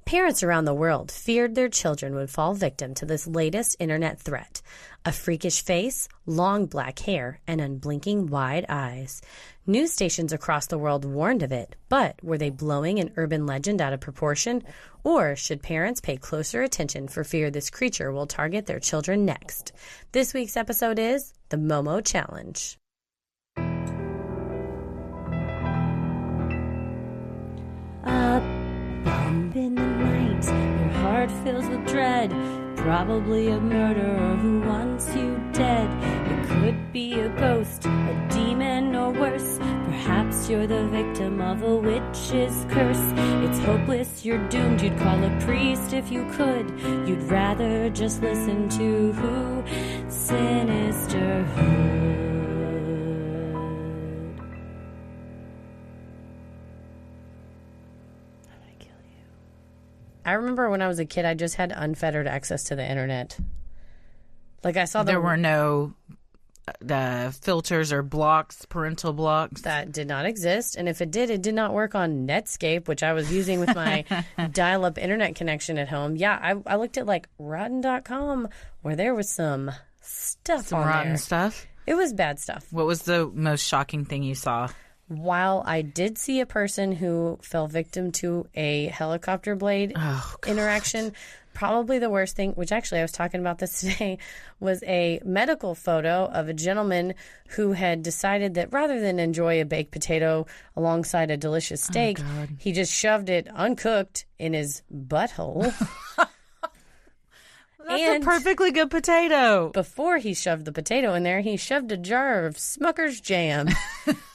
Parents around the world feared their children would fall victim to this latest internet threat. A freakish face, long black hair, and unblinking wide eyes. News stations across the world warned of it, but were they blowing an urban legend out of proportion? Or should parents pay closer attention for fear this creature will target their children next? This week's episode is the Momo Challenge. Bump in the night, your heart fills with dread. Probably a murderer who wants you dead. It could be a ghost, a demon, or worse. Perhaps you're the victim of a witch's curse. It's hopeless, you're doomed. You'd call a priest if you could. You'd rather just listen to who? Sinisterhood. I remember when I was a kid, I just had unfettered access to the internet. Like I saw there were no filters or blocks, parental blocks. That did not exist. And if it did not work on Netscape, which I was using with my dial-up internet connection at home. Yeah, I looked at like rotten.com where there was some stuff on there. Some rotten stuff? It was bad stuff. What was the most shocking thing you saw? While I did see a person who fell victim to a helicopter blade interaction, probably the worst thing, which actually I was talking about this today, was a medical photo of a gentleman who had decided that rather than enjoy a baked potato alongside a delicious steak, he just shoved it uncooked in his butthole. That's a perfectly good potato. Before he shoved the potato in there, he shoved a jar of Smucker's jam.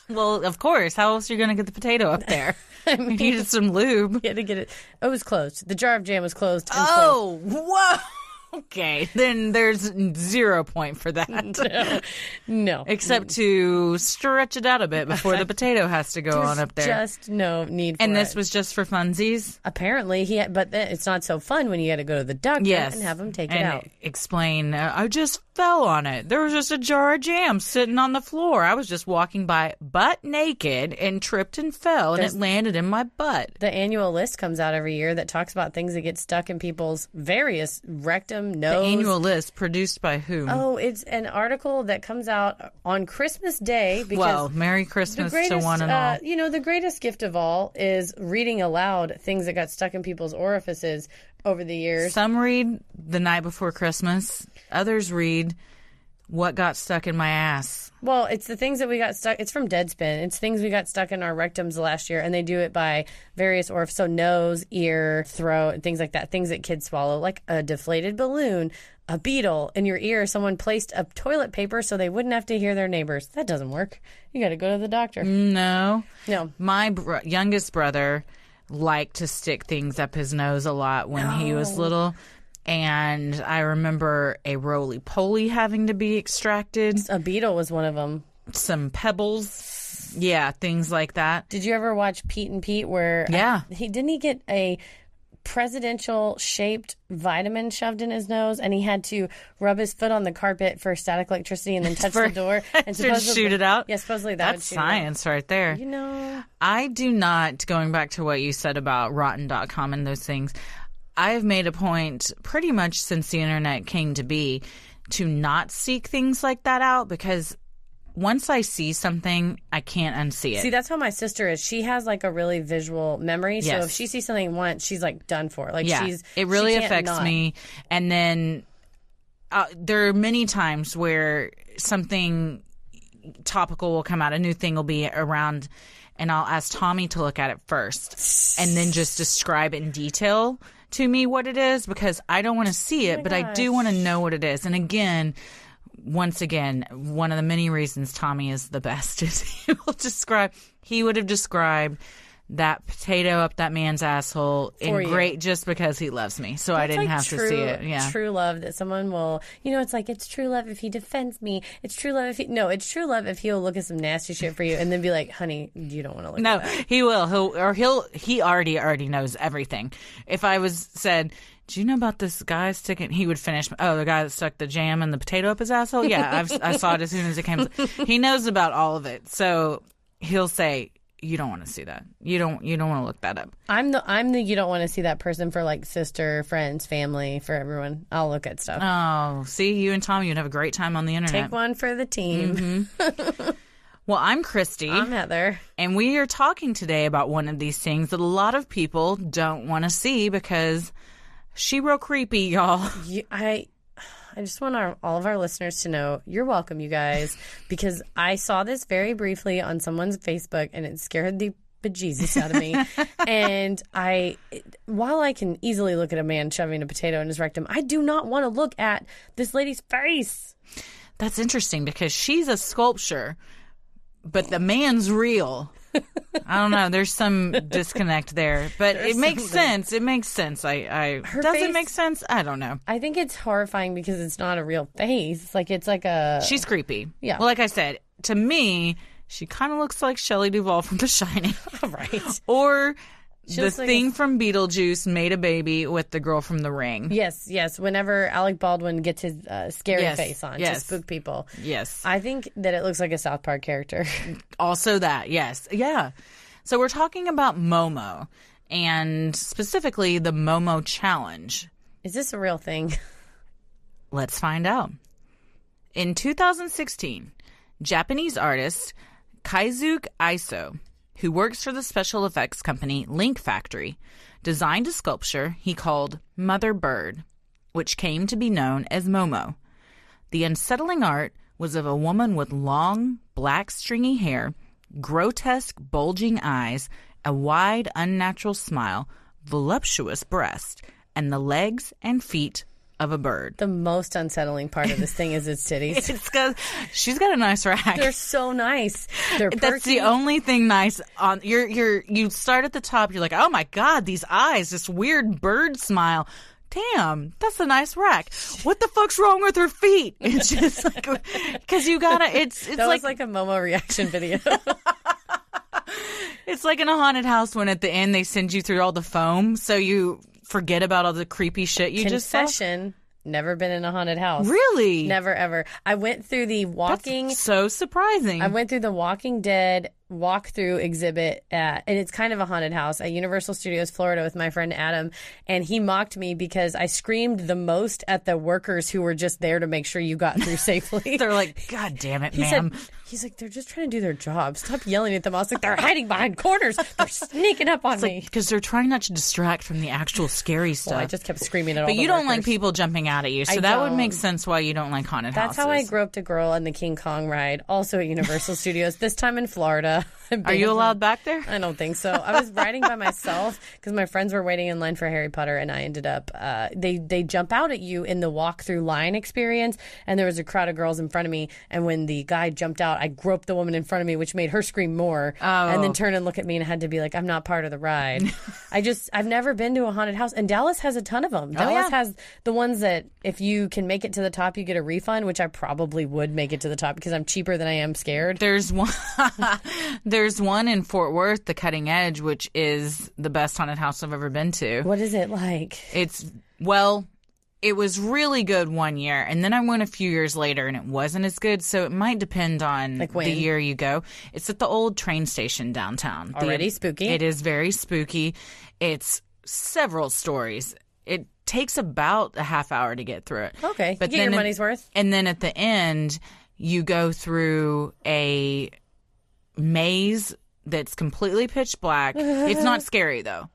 Well, of course. How else are you going to get the potato up there? I mean, you needed some lube. You had to get it. It was closed. The jar of jam was closed. Whoa. Okay, then there's 0 point for that. No. Except to stretch it out a bit before the potato has to go on up there. Just no need for it. And this was just for funsies? Apparently, but it's not so fun when you got to go to the doctor and have him take it out. Explain, I just fell on it. There was just a jar of jam sitting on the floor. I was just walking by butt naked and tripped and fell, and it landed in my butt. The annual list comes out every year that talks about things that get stuck in people's various rectum, nose. The annual list produced by whom? Oh, it's an article that comes out on Christmas Day. Because Merry Christmas to one and all. The greatest gift of all is reading aloud things that got stuck in people's orifices over the years. Some read The Night Before Christmas. Others read What Got Stuck in My Ass. Well, it's the things that we got stuck. It's from Deadspin. It's things we got stuck in our rectums last year, and they do it by various orifices. So nose, ear, throat, things like that. Things that kids swallow, like a deflated balloon, a beetle in your ear. Someone placed a toilet paper so they wouldn't have to hear their neighbors. That doesn't work. You got to go to the doctor. No. My youngest brother liked to stick things up his nose a lot when he was little. And I remember a roly-poly having to be extracted. A beetle was one of them. Some pebbles. Yeah, things like that. Did you ever watch Pete and Pete where he get a presidential-shaped vitamin shoved in his nose, and he had to rub his foot on the carpet for static electricity and then touch the door and shoot it out? Yeah, supposedly that's science right there. I do not, going back to what you said about rotten.com and those things, I have made a point pretty much since the internet came to be to not seek things like that out, because once I see something, I can't unsee it. See, that's how my sister is. She has like a really visual memory. So if she sees something once, she's like done for. Like it really affects me. And then there are many times where something topical will come out, a new thing will be around, and I'll ask Tommy to look at it first and then just describe in detail to me what it is, because I don't want to see it, but I do want to know what it is. And once again, one of the many reasons Tommy is the best is he would have described that potato up that man's asshole just because he loves me. So I didn't have to see it. Yeah. True love that someone will, it's like, it's true love if he defends me. It's true love it's true love if he'll look at some nasty shit for you and then be like, honey, you don't want to look at that. No, he will. He already knows everything. If I said, do you know about this guy sticking, he would finish, the guy that stuck the jam and the potato up his asshole? Yeah, I saw it as soon as it came. He knows about all of it. So he'll say, you don't want to see that. You don't want to look that up. I'm the you don't want to see that person for like sister, friends, family, for everyone. I'll look at stuff. Oh, see, you and Tommy would have a great time on the internet. Take one for the team. Mm-hmm. Well, I'm Christy. I'm Heather. And we are talking today about one of these things that a lot of people don't want to see because she real creepy, y'all. I just want all of our listeners to know you're welcome, you guys, because I saw this very briefly on someone's Facebook and it scared the bejesus out of me. And while I can easily look at a man shoving a potato in his rectum, I do not want to look at this lady's face. That's interesting because she's a sculpture, but the man's real. I don't know. There's some disconnect there, but it makes sense. It makes sense. Does it make sense? I don't know. I think it's horrifying because it's not a real face. Like it's like a. She's creepy. Yeah. Well, like I said, to me, she kind of looks like Shelley Duvall from The Shining. Right. Or the thing from Beetlejuice made a baby with the girl from The Ring. Yes. Whenever Alec Baldwin gets his scary face on to spook people. Yes. I think that it looks like a South Park character. Also that, yes. Yeah. So we're talking about Momo, and specifically the Momo Challenge. Is this a real thing? Let's find out. In 2016, Japanese artist Kaizuke Iso, who works for the special effects company Link Factory, designed a sculpture he called Mother Bird, which came to be known as Momo. The unsettling art was of a woman with long, black, stringy hair, grotesque, bulging eyes, a wide, unnatural smile, voluptuous breast, and the legs and feet of a bird. The most unsettling part of this thing is its titties. She's got a nice rack. They're so nice. They're perky. That's the only thing nice on you start at the top, you're like, oh my God, these eyes, this weird bird smile. Damn, that's a nice rack. What the fuck's wrong with her feet? It's just like, because you gotta, it's that was like a Momo reaction video. It's like in a haunted house when at the end they send you through all the foam so you forget about all the creepy shit you just saw. Confession, never been in a haunted house. Really? Never, ever. I went through the walking... That's so surprising. I went through the Walking Dead walkthrough exhibit and it's kind of a haunted house at Universal Studios Florida with my friend Adam, and he mocked me because I screamed the most at the workers who were just there to make sure you got through safely. They're like, God damn it, ma'am. He's like, they're just trying to do their job. Stop yelling at them. I was like, they're hiding behind corners. They're sneaking up on me. Because they're trying not to distract from the actual scary stuff. Well, I just kept screaming at all the workers. But you don't like workers. People jumping out at you, so that would make sense why you don't like haunted houses. That's how I grew up to girl on the King Kong ride, also at Universal Studios, this time in Florida. Are you allowed back there? I don't think so. I was riding by myself because my friends were waiting in line for Harry Potter, and I ended up, they jump out at you in the walk-through line experience, and there was a crowd of girls in front of me, and when the guy jumped out, I groped the woman in front of me, which made her scream more, and then turn and look at me and had to be like, I'm not part of the ride. I've never been to a haunted house, and Dallas has a ton of them. Dallas has the ones that if you can make it to the top, you get a refund, which I probably would make it to the top because I'm cheaper than I am scared. There's one in Fort Worth, the Cutting Edge, which is the best haunted house I've ever been to. What is it like? It was really good one year, and then I went a few years later, and it wasn't as good, so it might depend on the year you go. It's at the old train station downtown. Already spooky? It is very spooky. It's several stories. It takes about a half hour to get through it. Okay, but you get your money's worth. And then at the end, you go through a maze that's completely pitch black. It's not scary, though.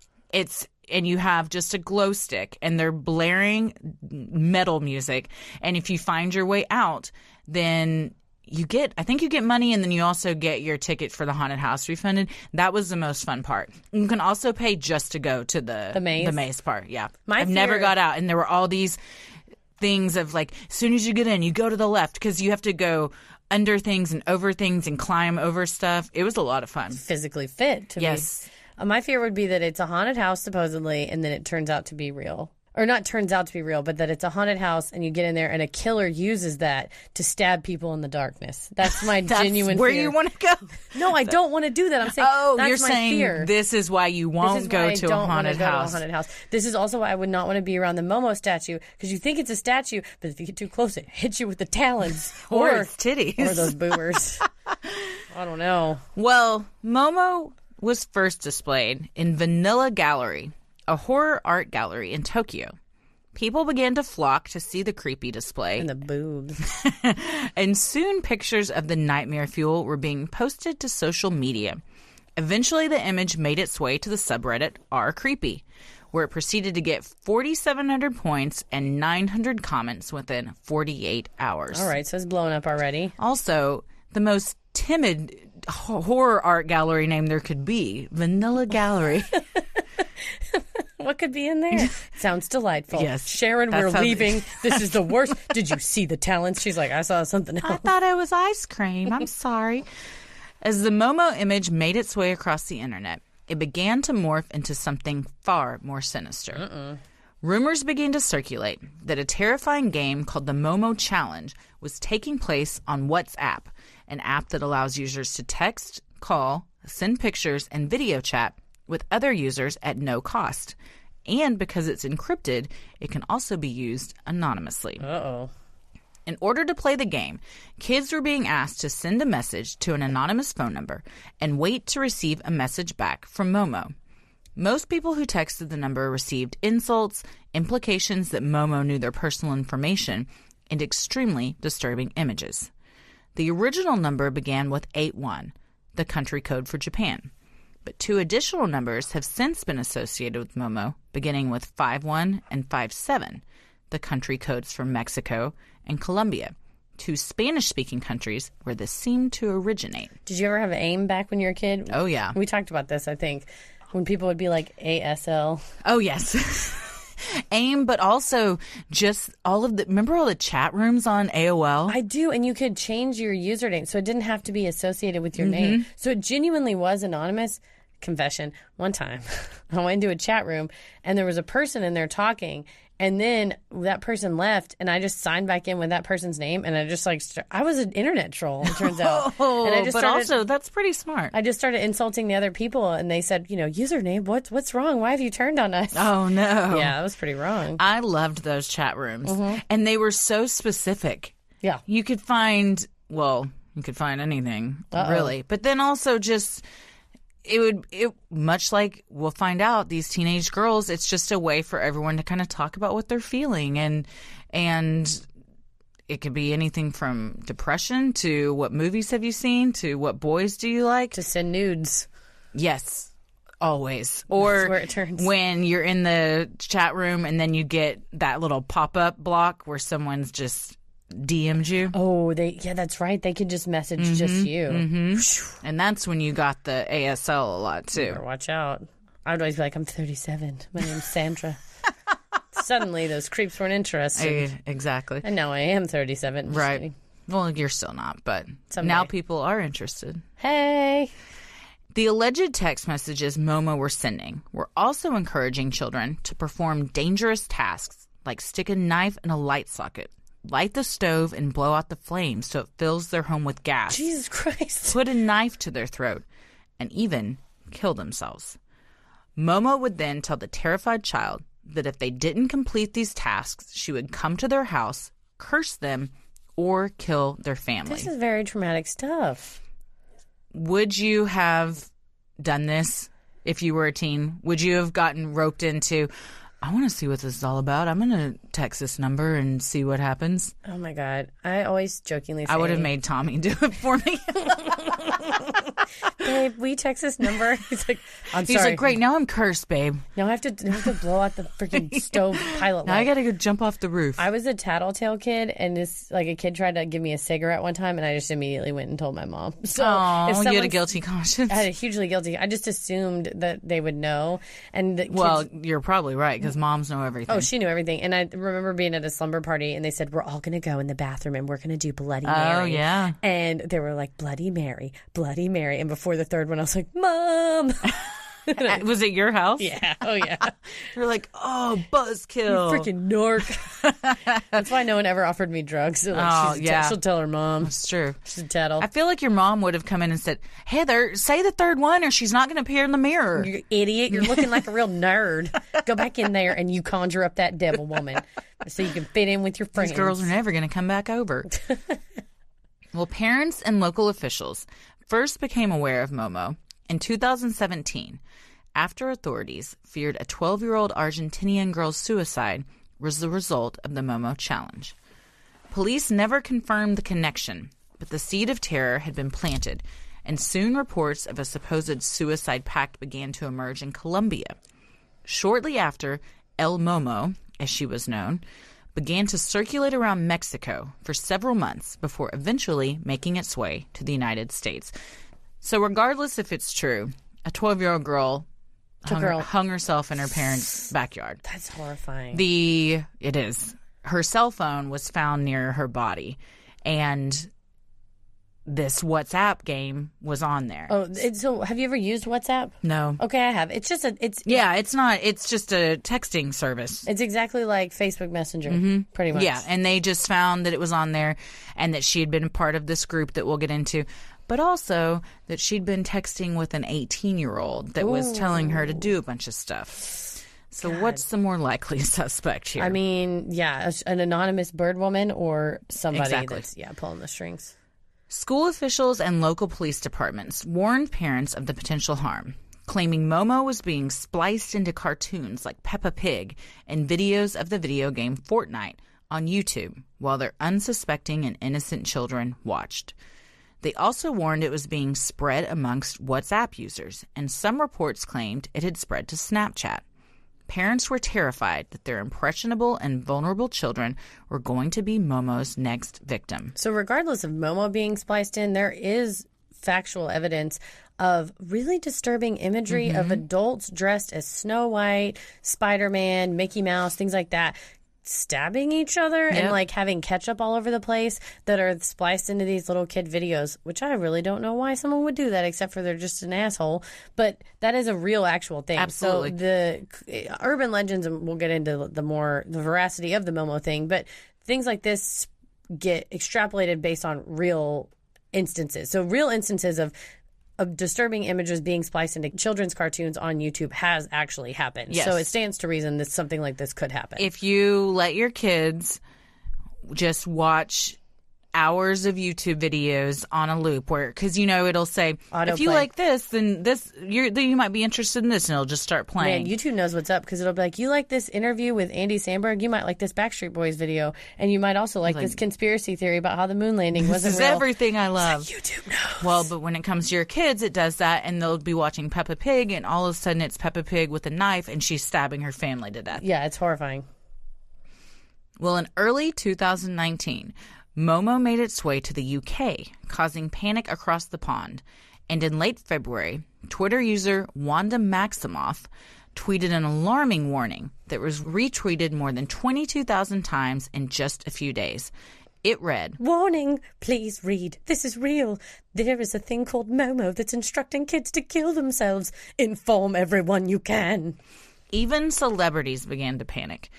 And you have just a glow stick, and they're blaring metal music. And if you find your way out, then I think you get money, and then you also get your ticket for the haunted house refunded. That was the most fun part. You can also pay just to go to the maze part. Yeah. I've never got out, and there were all these things of like, as soon as you get in, you go to the left because you have to go under things and over things and climb over stuff. It was a lot of fun. Physically fit to me. Yes. My fear would be that it's a haunted house, supposedly, and then it turns out to be real. or not turns out to be real, but that it's a haunted house and you get in there and a killer uses that to stab people in the darkness. That's my genuine where fear. you want to go. No, I don't want to do that. I'm saying, that's you're my saying fear. this is why you won't go to a haunted house. This is also why I would not want to be around the Momo statue, because you think it's a statue, but if you get too close, it hits you with the talons. Or its titties. Or those boomers. I don't know. Well, Momo was first displayed in Vanilla Gallery, a horror art gallery in Tokyo. People began to flock to see the creepy display. And the boobs. And soon pictures of the nightmare fuel were being posted to social media. Eventually, the image made its way to the subreddit r/creepy, where it proceeded to get 4,700 points and 900 comments within 48 hours. All right, so it's blowing up already. Also, the most timid horror art gallery name there could be, Vanilla Gallery. What could be in there? Sounds delightful. Yes. Sharon, we're leaving. This is the worst. Did you see the talents? She's like, I saw something else. I thought it was ice cream. I'm sorry. As the Momo image made its way across the internet, it began to morph into something far more sinister. Rumors began to circulate that a terrifying game called the Momo Challenge was taking place on WhatsApp, an app that allows users to text, call, send pictures, and video chat with other users at no cost. And because it's encrypted, it can also be used anonymously. Uh-oh. In order to play the game, kids were being asked to send a message to an anonymous phone number and wait to receive a message back from Momo. Most people who texted the number received insults, implications that Momo knew their personal information, and extremely disturbing images. The original number began with 81, the country code for Japan. But 2 additional numbers have since been associated with Momo, beginning with 51 and 57, the country codes for Mexico and Colombia, 2 Spanish-speaking countries where this seemed to originate. Did you ever have AIM back when you were a kid? Oh, yeah. We talked about this, I think, when people would be like ASL. Oh, yes. AIM, but also just remember all the chat rooms on AOL? I do, and you could change your username, so it didn't have to be associated with your name. So it genuinely was anonymous. Confession, one time I went into a chat room and there was a person in there talking, and then that person left and I just signed back in with that person's name, and I just I was an internet troll, it turns out. And I just also that's pretty smart. I just started insulting the other people, and they said, username, what's wrong? Why have you turned on us? Oh no. Yeah, that was pretty wrong. I loved those chat rooms, and they were so specific. Yeah. You could find anything, really. But then also just it much like we'll find out, these teenage girls, it's just a way for everyone to kind of talk about what they're feeling, and it could be anything from depression to what movies have you seen to what boys do you like, to send nudes. Yes, always. Or that's where it turns. When you're in the chat room and then you get that little pop-up block where someone's just DM'd you. Oh, that's right. They could just message just you. And that's when you got the ASL a lot, too. Better watch out. I would always be like, I'm 37. My name's Sandra. Suddenly, those creeps weren't interested. Exactly. And now I am 37. Just right. kidding. Well, you're still not, but someday. Now people are interested. Hey. The alleged text messages Momo were sending were also encouraging children to perform dangerous tasks like stick a knife in a light socket, light the stove and blow out the flames so it fills their home with gas. Jesus Christ. Put a knife to their throat, and even kill themselves. Momo would then tell the terrified child that if they didn't complete these tasks, she would come to their house, curse them, or kill their family. This is very traumatic stuff. Would you have done this if you were a teen? Would you have gotten roped into, I want to see what this is all about. I'm going to text this number and see what happens? Oh, my God. I always jokingly say, I would have made Tommy do it for me. Babe, will you text this number? He's like, I'm sorry. He's like, great, now I'm cursed, babe. Now I have to blow out the freaking stove pilot light. Now I got to go jump off the roof. I was a tattletale kid, and a kid tried to give me a cigarette one time, and I just immediately went and told my mom. So you had a guilty conscience. I had a hugely guilty. I just assumed that they would know. And you're probably right, because moms know everything. Oh, she knew everything. And I remember being at a slumber party, and they said, we're all going to go in the bathroom, and we're going to do Bloody Mary. Oh, yeah. And they were like, Bloody Mary, Bloody Mary. And before the third one, I was like, Mom. Was it your house? Yeah. Oh, yeah. You're like, oh, buzzkill. Freaking narc. That's why no one ever offered me drugs. So like, she'll tell her mom. That's true. She's a tattle. I feel like your mom would have come in and said, Heather, say the third one or she's not going to appear in the mirror. You idiot. You're looking like a real nerd. Go back in there and you conjure up that devil woman so you can fit in with your friends. These girls are never going to come back over. Well, parents and local officials first became aware of Momo in 2017 after authorities feared a 12-year-old Argentinian girl's suicide was the result of the Momo challenge. Police never confirmed the connection, but the seed of terror had been planted, and soon reports of a supposed suicide pact began to emerge in Colombia. Shortly after, El Momo, as she was known, began to circulate around Mexico for several months before eventually making its way to the United States. So regardless if it's true, a 12-year-old girl hung herself in her parents' backyard. That's horrifying. It is. Her cell phone was found near her body, and this WhatsApp game was on there. Oh, so have you ever used WhatsApp? No. Okay, I have. It's just it's just a texting service. It's exactly like Facebook Messenger, pretty much. Yeah, and they just found that it was on there and that she had been a part of this group that we'll get into, but also that she'd been texting with an 18-year-old that was telling her to do a bunch of stuff. So what's the more likely suspect here? I mean, yeah, an anonymous bird woman or somebody that's pulling the strings. School officials and local police departments warned parents of the potential harm, claiming Momo was being spliced into cartoons like Peppa Pig and videos of the video game Fortnite on YouTube while their unsuspecting and innocent children watched. They also warned it was being spread amongst WhatsApp users, and some reports claimed it had spread to Snapchat. Parents were terrified that their impressionable and vulnerable children were going to be Momo's next victim. So regardless of Momo being spliced in, there is factual evidence of really disturbing imagery of adults dressed as Snow White, Spider-Man, Mickey Mouse, things like that, stabbing each other and like having ketchup all over the place that are spliced into these little kid videos, which I really don't know why someone would do that except for they're just an asshole. But that is a real actual thing. Absolutely. So the urban legends, and we'll get into the veracity of the Momo thing, but things like this get extrapolated based on real instances. So real instances of disturbing images being spliced into children's cartoons on YouTube has actually happened. Yes. So it stands to reason that something like this could happen. If you let your kids just watch hours of YouTube videos on a loop, because it'll say, if you like this, then you might be interested in this, and it'll just start playing. Man, YouTube knows what's up, because it'll be like, you like this interview with Andy Samberg, you might like this Backstreet Boys video, and you might also like this conspiracy theory about how the moon landing wasn't real. This is everything I love. It's like YouTube knows. Well, but when it comes to your kids, it does that, and they'll be watching Peppa Pig, and all of a sudden it's Peppa Pig with a knife, and she's stabbing her family to death. Yeah, it's horrifying. Well, in early 2019, Momo made its way to the UK, causing panic across the pond. And in late February, Twitter user Wanda Maximoff tweeted an alarming warning that was retweeted more than 22,000 times in just a few days. It read, "Warning, please read. This is real. There is a thing called Momo that's instructing kids to kill themselves. Inform everyone you can." Even celebrities began to panic.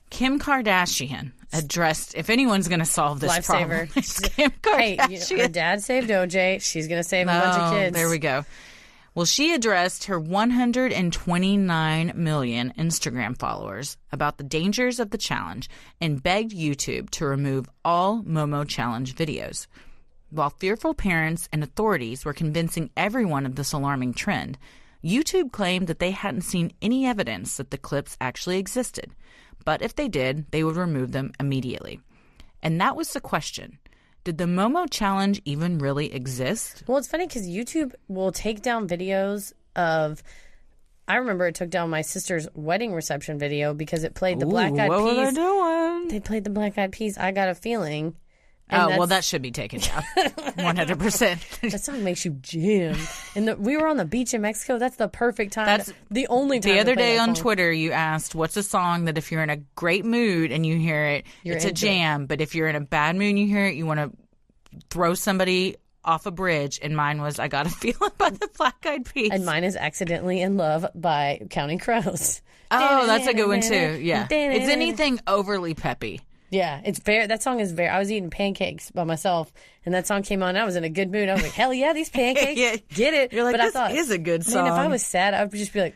Kim Kardashian addressed, if anyone's going to solve this problem, it's Kim Kardashian. Hey, her dad saved OJ. She's going to save a bunch of kids. There we go. Well, she addressed her 129 million Instagram followers about the dangers of the challenge and begged YouTube to remove all Momo challenge videos. While fearful parents and authorities were convincing everyone of this alarming trend, YouTube claimed that they hadn't seen any evidence that the clips actually existed. But if they did, they would remove them immediately. And that was the question. Did the Momo challenge even really exist? Well, it's funny because YouTube will take down videos of... I remember it took down my sister's wedding reception video because it played the Black Eyed Peas. What were they doing? They played the Black Eyed Peas, I Got a Feeling. Well, that should be taken down. 100%. That song makes you jam. And we were on the beach in Mexico. That's the perfect time. That's the only time. The other day on Twitter, you asked, what's a song that if you're in a great mood and you hear it, it's a jam. But if you're in a bad mood and you hear it, you want to throw somebody off a bridge, and mine was I Got a Feeling by the Black Eyed Peas. And mine is Accidentally in Love by Counting Crows. Oh, that's a good one too. Yeah. It's anything overly peppy. Yeah, that song is I was eating pancakes by myself, and that song came on. I was in a good mood. I was like, hell yeah, these pancakes. Yeah. Get it. You're like, but this is a good song. Man, if I was sad, I would just be like,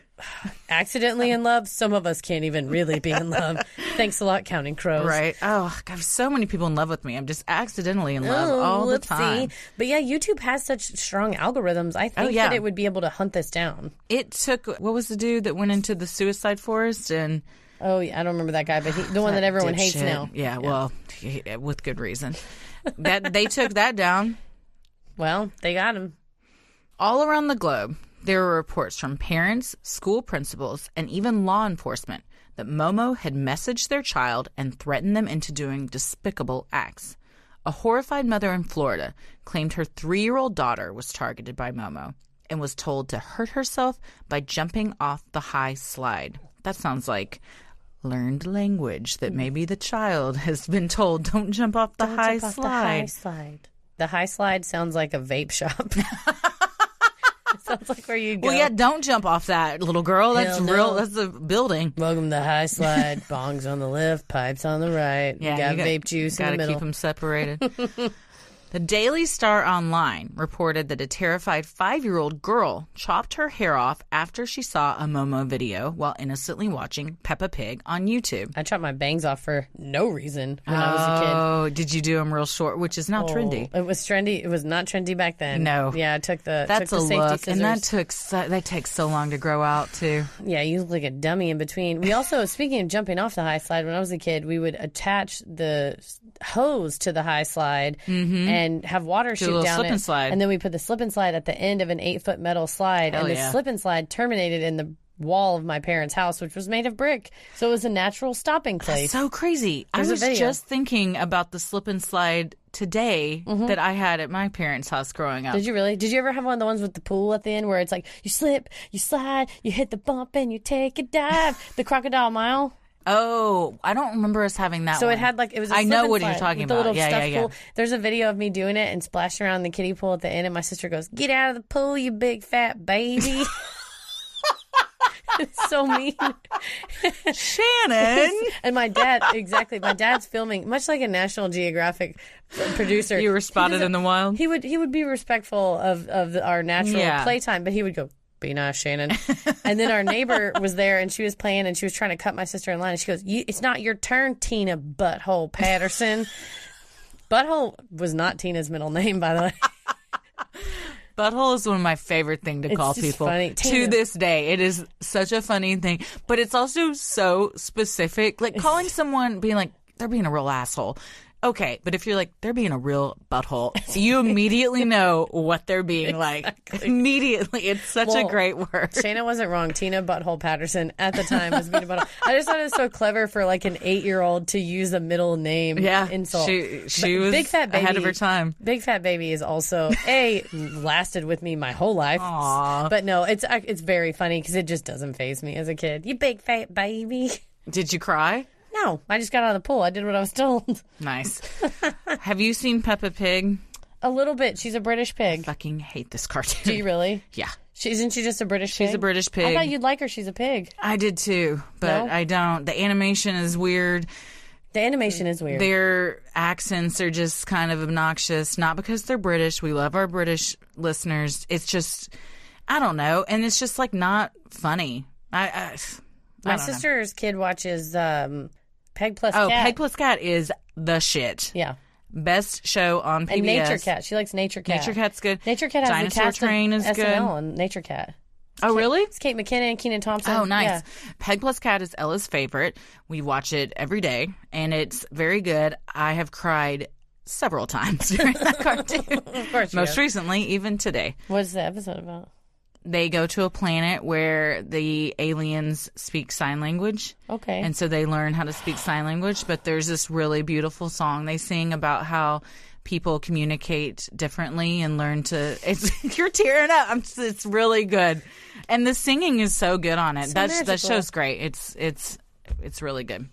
Accidentally in Love? Some of us can't even really be in love. Thanks a lot, Counting Crows. Right. Oh, I have so many people in love with me. I'm just accidentally in love all the time. But yeah, YouTube has such strong algorithms. I think that it would be able to hunt this down. It took, what was the dude that went into the suicide forest and... Oh, yeah, I don't remember that guy, but the one that everyone hates now. Yeah, well, with good reason. They took that down. Well, they got him. All around the globe, there were reports from parents, school principals, and even law enforcement that Momo had messaged their child and threatened them into doing despicable acts. A horrified mother in Florida claimed her 3-year-old daughter was targeted by Momo and was told to hurt herself by jumping off the high slide. That sounds like learned language that maybe the child has been told, don't jump off the high slide. The high slide sounds like a vape shop. It sounds like where you go. Well, yeah, don't jump off that, little girl. That's real. That's a building. Welcome to high slide. Bongs on the left, pipes on the right. Yeah, you got vape juice in the middle. Got to keep them separated. The Daily Star Online reported that a terrified 5-year-old girl chopped her hair off after she saw a Momo video while innocently watching Peppa Pig on YouTube. I chopped my bangs off for no reason when I was a kid. Oh, did you do them real short, which is not trendy? It was trendy. It was not trendy back then. No. Yeah, I took the That's took the a safety look, scissors. and that takes so long to grow out too. Yeah, you look like a dummy in between. We also, speaking of jumping off the high slide, when I was a kid, we would attach the hose to the high slide and have water shoot down slip it. And slide. And then we put the slip and slide at the end of an 8-foot metal slide. Hell and the yeah. slip and slide terminated in the wall of my parents' house, which was made of brick. So it was a natural stopping place. That's so crazy. There's I was a video. just thinking about the slip and slide today that I had at my parents' house growing up. Did you really? Did you ever have one of the ones with the pool at the end where it's like you slip, you slide, you hit the bump, and you take a dive? The Crocodile Mile? Oh, I don't remember us having that So one. it had like, it was a I slip know and what slide you're talking with the about. little Yeah, stuffed yeah, yeah. pool. There's a video of me doing it and splashing around the kiddie pool at the end, and my sister goes, "Get out of the pool, you big fat baby." It's so mean. Shannon. And my dad, exactly. My dad's filming, much like a National Geographic producer. You were spotted in the wild? He would be respectful of our natural playtime, but he would go, "Be nice, Shannon." And then our neighbor was there, and she was playing, and she was trying to cut my sister in line, and she goes, "It's not your turn, Tina Butthole Patterson." Butthole was not Tina's middle name, by the way. Butthole is one of my favorite things to call just people. funny. To this day, it is such a funny thing, but it's also so specific. Like calling someone being like, they're being a real asshole. Okay, but if you're like, they're being a real butthole, you immediately know what they're being like. Immediately. It's such a great word. Shayna wasn't wrong. Tina Butthole Patterson at the time was being a butthole. I just thought it was so clever for like an 8-year-old to use a middle name insult. She was Big Fat Baby, ahead of her time. Big Fat Baby is also, lasted with me my whole life. Aww. But no, it's very funny because it just doesn't faze me as a kid. You big fat baby. Did you cry? No, I just got out of the pool. I did what I was told. Nice. Have you seen Peppa Pig? A little bit. She's a British pig. I fucking hate this cartoon. Do you really? Yeah. Isn't she just a British pig? She's a British pig. I thought you'd like her. She's a pig. I did too, but No? I don't. The animation is weird. The animation is weird. Their accents are just kind of obnoxious. Not because they're British. We love our British listeners. It's just, I don't know. And it's just like not funny. I My don't know. sister's kid watches Peg Plus Oh, Cat. Peg Plus Cat is the shit. Yeah. Best show on PBS. And Nature Cat. She likes Nature Cat. Nature Cat's good. Nature Cat has Dinosaur the cast Train of is SNL good. and Nature Cat. Oh, really? It's Kate McKinnon and Kenan Thompson. Oh, nice. Yeah. Peg Plus Cat is Ella's favorite. We watch it every day, and it's very good. I have cried several times during that cartoon. Of course you Most have. recently, even today. What's the episode about? They go to a planet where the aliens speak sign language. Okay. And so they learn how to speak sign language. But there's this really beautiful song they sing about how people communicate differently and learn to. You're tearing up. It's really good, and the singing is so good on it. So That magical. show's great. It's really good.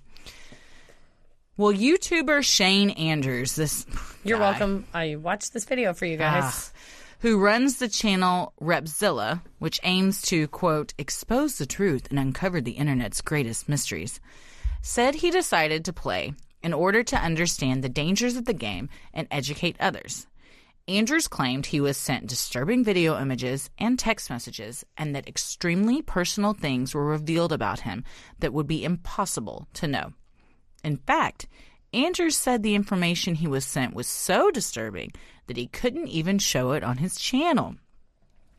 Well, YouTuber Shane Andrews, You're welcome. I watched this video for you guys. Who runs the channel Repzilla, which aims to, quote, expose the truth and uncover the internet's greatest mysteries, said he decided to play in order to understand the dangers of the game and educate others. Andrews claimed he was sent disturbing video images and text messages and that extremely personal things were revealed about him that would be impossible to know. In fact, Andrews said the information he was sent was so disturbing that he couldn't even show it on his channel.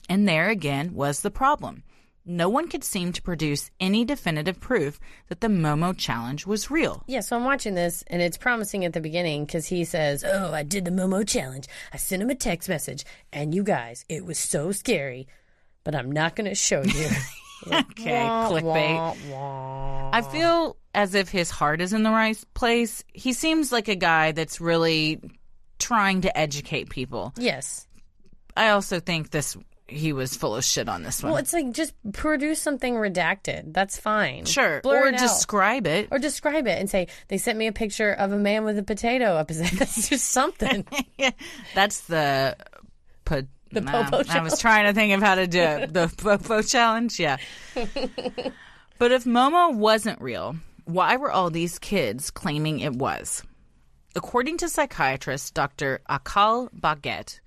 And there again was the problem. No one could seem to produce any definitive proof that the Momo challenge was real. Yeah, so I'm watching this, and it's promising at the beginning because he says, oh, I did the Momo challenge. I sent him a text message, and you guys, it was so scary, but I'm not going to show you. Okay, clickbait. I feel as if his heart is in the right place. He seems like a guy that's really trying to educate people. Yes. I also think he was full of shit on this one. Well, it's like just produce something redacted. That's fine. Sure. Blur or it describe it. Or describe it and say, they sent me a picture of a man with a potato up his ass. That's just something. That's the Popo challenge. I was trying to think of how to do it. The Popo challenge? Yeah. But if Momo wasn't real, why were all these kids claiming it was? According to psychiatrist Dr. Akal Baguette,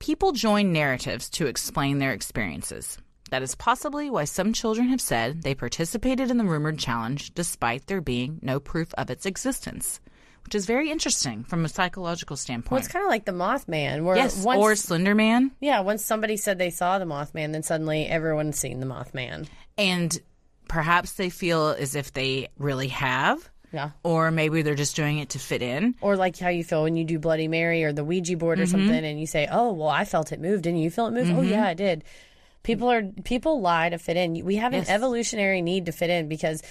people join narratives to explain their experiences. That is possibly why some children have said they participated in the rumored challenge despite there being no proof of its existence, which is very interesting from a psychological standpoint. Well, it's kind of like the Mothman. Where yes, or Slender Man. Yeah, once somebody said they saw the Mothman, then suddenly everyone's seen the Mothman. And perhaps they feel as if they really have. Yeah. Or maybe they're just doing it to fit in. Or like how you feel when you do Bloody Mary or the Ouija board or something and you say, oh, well, I felt it move. Didn't you feel it move? Oh, yeah, I did. People lie to fit in. We have an evolutionary need to fit in because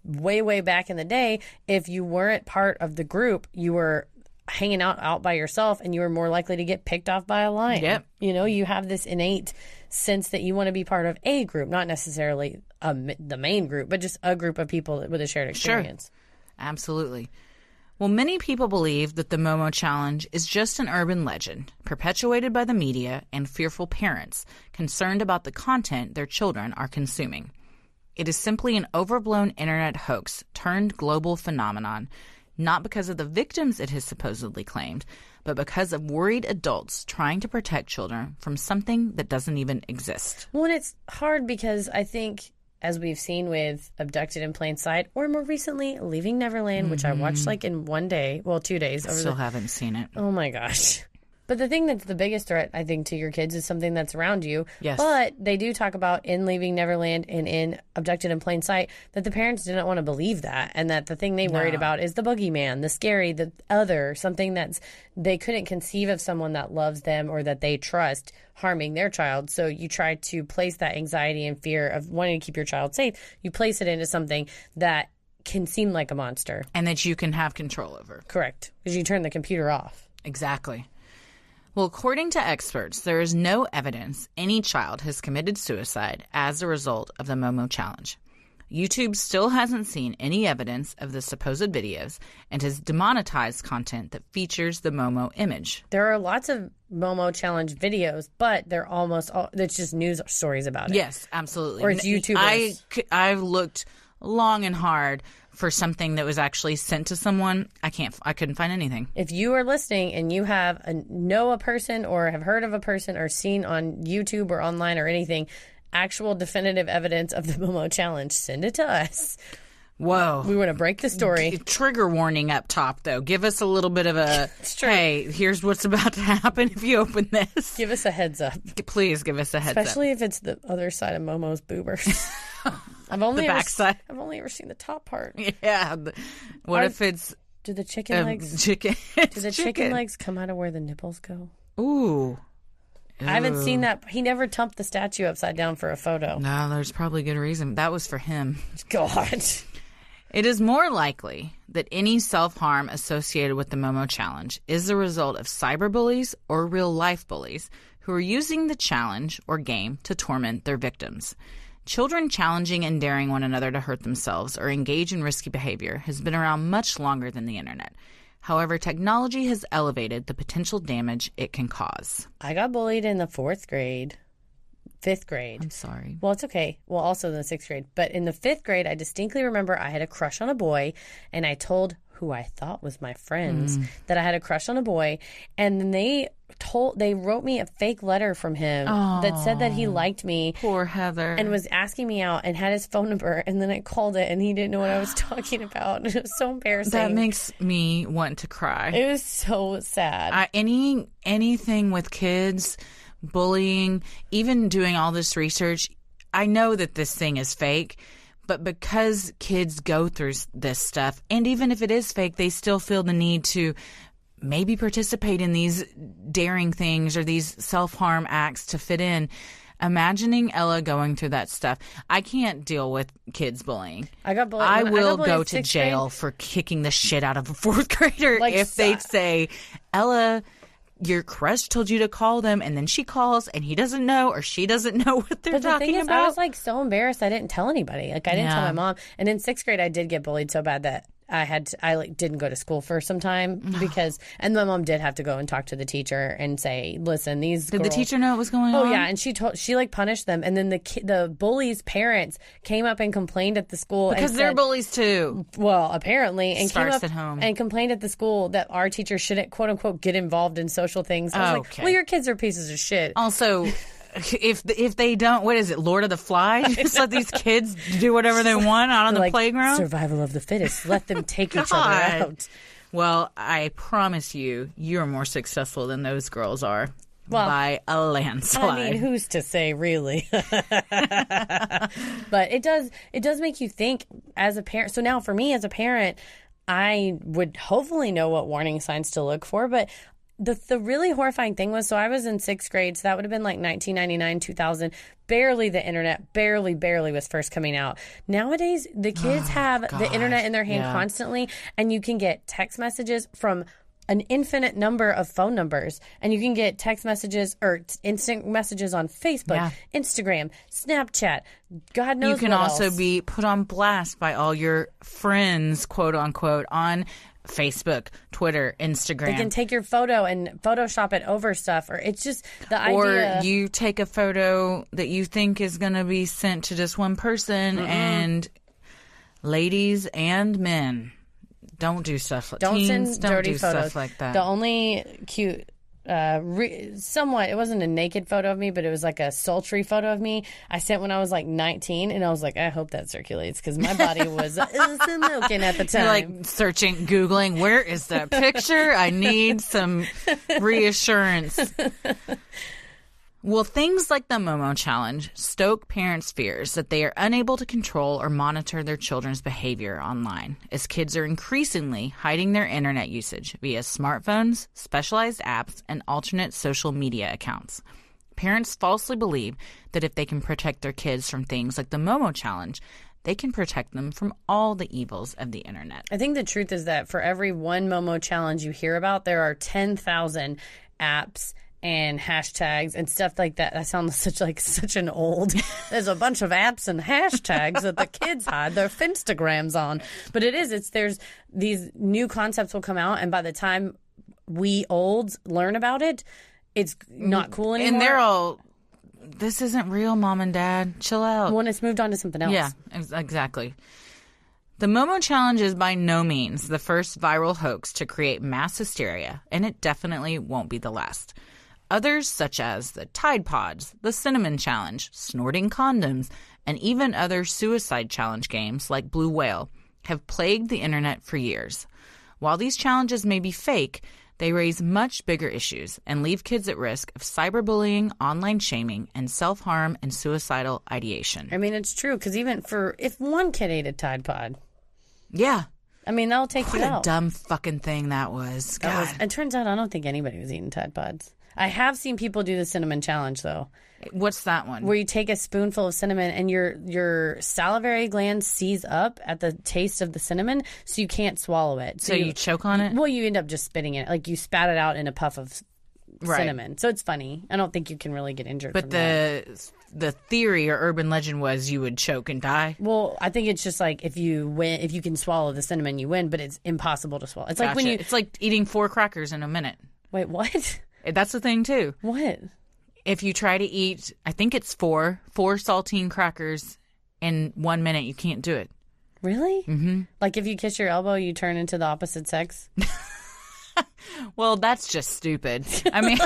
way back in the day, if you weren't part of the group, you were hanging out by yourself and you were more likely to get picked off by a lion. Yep. You know, you have this innate sense that you want to be part of a group, not necessarily the main group, but just a group of people with a shared experience. Sure. Absolutely. Well, many people believe that the Momo challenge is just an urban legend perpetuated by the media and fearful parents concerned about the content their children are consuming. It is simply an overblown internet hoax turned global phenomenon, not because of the victims it has supposedly claimed, but because of worried adults trying to protect children from something that doesn't even exist. Well, and it's hard because I think, as we've seen with Abducted in Plain Sight, or more recently, Leaving Neverland, which I watched like in 1 day, well, 2 days. Still haven't seen it. Oh my gosh. But the thing that's the biggest threat, I think, to your kids is something that's around you. Yes. But they do talk about in Leaving Neverland and in Abducted in Plain Sight that the parents didn't want to believe that. And that the thing they worried about is the boogeyman, the scary, the other, something that's they couldn't conceive of someone that loves them or that they trust harming their child. So you try to place that anxiety and fear of wanting to keep your child safe. You place it into something that can seem like a monster. And that you can have control over. Correct. Because you turn the computer off. Exactly. Well, according to experts, there is no evidence any child has committed suicide as a result of the Momo challenge. YouTube still hasn't seen any evidence of the supposed videos and has demonetized content that features the Momo image. There are lots of Momo challenge videos, but they're almost all, it's just news stories about it. Yes, absolutely. Or it's YouTubers. I've looked long and hard for something that was actually sent to someone. I couldn't find anything. If you are listening and you know a person or have heard of a person or seen on YouTube or online or anything actual definitive evidence of the Momo challenge, send it to us. Whoa. We want to break the story. Trigger warning up top, though. Give us a little bit of a, hey, here's what's about to happen if you open this. Give us a heads up. Please give us a heads up. Especially if it's the other side of Momo's boobers. I've only ever seen the top part. Yeah. What if it's... Do the chicken legs... Do the chicken legs come out of where the nipples go? Ooh. I haven't seen that. He never tumped the statue upside down for a photo. No, there's probably good reason. That was for him. God. It is more likely that any self-harm associated with the Momo challenge is the result of cyberbullies or real-life bullies who are using the challenge or game to torment their victims. Children challenging and daring one another to hurt themselves or engage in risky behavior has been around much longer than the internet. However, technology has elevated the potential damage it can cause. I got bullied in the 4th grade. 5th grade. I'm sorry. Well, it's okay. Well, also in the 6th grade. But in the 5th grade, I distinctly remember I had a crush on a boy, and I told who I thought was my friends that I had a crush on a boy, and then they wrote me a fake letter from him that said that he liked me. Poor Heather. And was asking me out and had his phone number, and then I called it and he didn't know what I was talking about. It was so embarrassing. That makes me want to cry. It was so sad. Anything with kids, bullying, even doing all this research, I know that this thing is fake. But because kids go through this stuff, and even if it is fake, they still feel the need to maybe participate in these daring things or these self-harm acts to fit in. Imagining Ella going through that stuff. I can't deal with kids bullying. I got bullied. I will go to jail for kicking the shit out of a 4th grader if they say, Ella, your crush told you to call them, and then she calls, and he doesn't know, or she doesn't know what they're talking about. But the thing is, I was so embarrassed I didn't tell anybody. I didn't tell my mom. And in 6th grade, I did get bullied so bad that I didn't go to school for some time because, and my mom did have to go and talk to the teacher and say, listen, these Did girls, the teacher know what was going on? Oh yeah, and she punished them, and then the bullies' parents came up and complained at the school because they're bullies too. Well, apparently, and starts came up at home and complained at the school that our teacher shouldn't quote unquote get involved in social things. I was like, well, your kids are pieces of shit. Also, if they don't, what is it, Lord of the Flies? Just let these kids do whatever they want out on the playground? Survival of the fittest. Let them take each other out. Well, I promise you're more successful than those girls are. Well, by a landslide. I mean, who's to say, really? But it does make you think as a parent. So now for me as a parent, I would hopefully know what warning signs to look for, but the really horrifying thing was, so I was in 6th grade, so that would have been like 1999, 2000. Barely the internet, barely was first coming out. Nowadays, the kids have the internet in their hand constantly, and you can get text messages from an infinite number of phone numbers, and you can get text messages or instant messages on Facebook, Instagram, Snapchat, God knows what else. You can also be put on blast by all your friends, quote unquote, on Facebook, Twitter, Instagram. They can take your photo and Photoshop it over stuff, or it's just the idea. Or you take a photo that you think is going to be sent to just one person, and ladies and men, don't do stuff like that. Don't send dirty photos. Stuff like that. The only cute, somewhat, it wasn't a naked photo of me, but it was like a sultry photo of me I sent when I was like 19, and I was like, I hope that circulates, because my body was milking at the time. You're like searching, Googling, where is that picture? I need some reassurance. Well, things like the Momo challenge stoke parents' fears that they are unable to control or monitor their children's behavior online, as kids are increasingly hiding their internet usage via smartphones, specialized apps, and alternate social media accounts. Parents falsely believe that if they can protect their kids from things like the Momo challenge, they can protect them from all the evils of the internet. I think the truth is that for every one Momo challenge you hear about, there are 10,000 apps and hashtags and stuff like that. That sounds such an old. There's a bunch of apps and hashtags that the kids hide their Finstagrams on. But there's these new concepts will come out, and by the time we olds learn about it, it's not cool anymore. And they're all, this isn't real, Mom and Dad. Chill out. When it's moved on to something else. Yeah, exactly. The Momo challenge is by no means the first viral hoax to create mass hysteria, and it definitely won't be the last. Others, such as the Tide Pods, the Cinnamon Challenge, snorting condoms, and even other suicide challenge games like Blue Whale, have plagued the internet for years. While these challenges may be fake, they raise much bigger issues and leave kids at risk of cyberbullying, online shaming, and self-harm and suicidal ideation. I mean, it's true, because even if one kid ate a Tide Pod. Yeah. I mean, that'll take you out. What a dumb fucking thing that was. God. It turns out I don't think anybody was eating Tide Pods. I have seen people do the cinnamon challenge, though. What's that one? Where you take a spoonful of cinnamon and your salivary gland seize up at the taste of the cinnamon, so you can't swallow it. So you choke on it? Well, you end up just spitting it. Like, you spat it out in a puff of cinnamon. So it's funny. I don't think you can really get injured But from that. the theory or urban legend was you would choke and die. Well, I think it's just like if you can swallow the cinnamon, you win, but it's impossible to swallow. It's like when It's like eating 4 crackers in a minute. Wait, what? That's the thing, too. What? If you try to eat, I think it's 4 saltine crackers in 1 minute, you can't do it. Really? Mm-hmm. Like if you kiss your elbow, you turn into the opposite sex? Well, that's just stupid. I mean,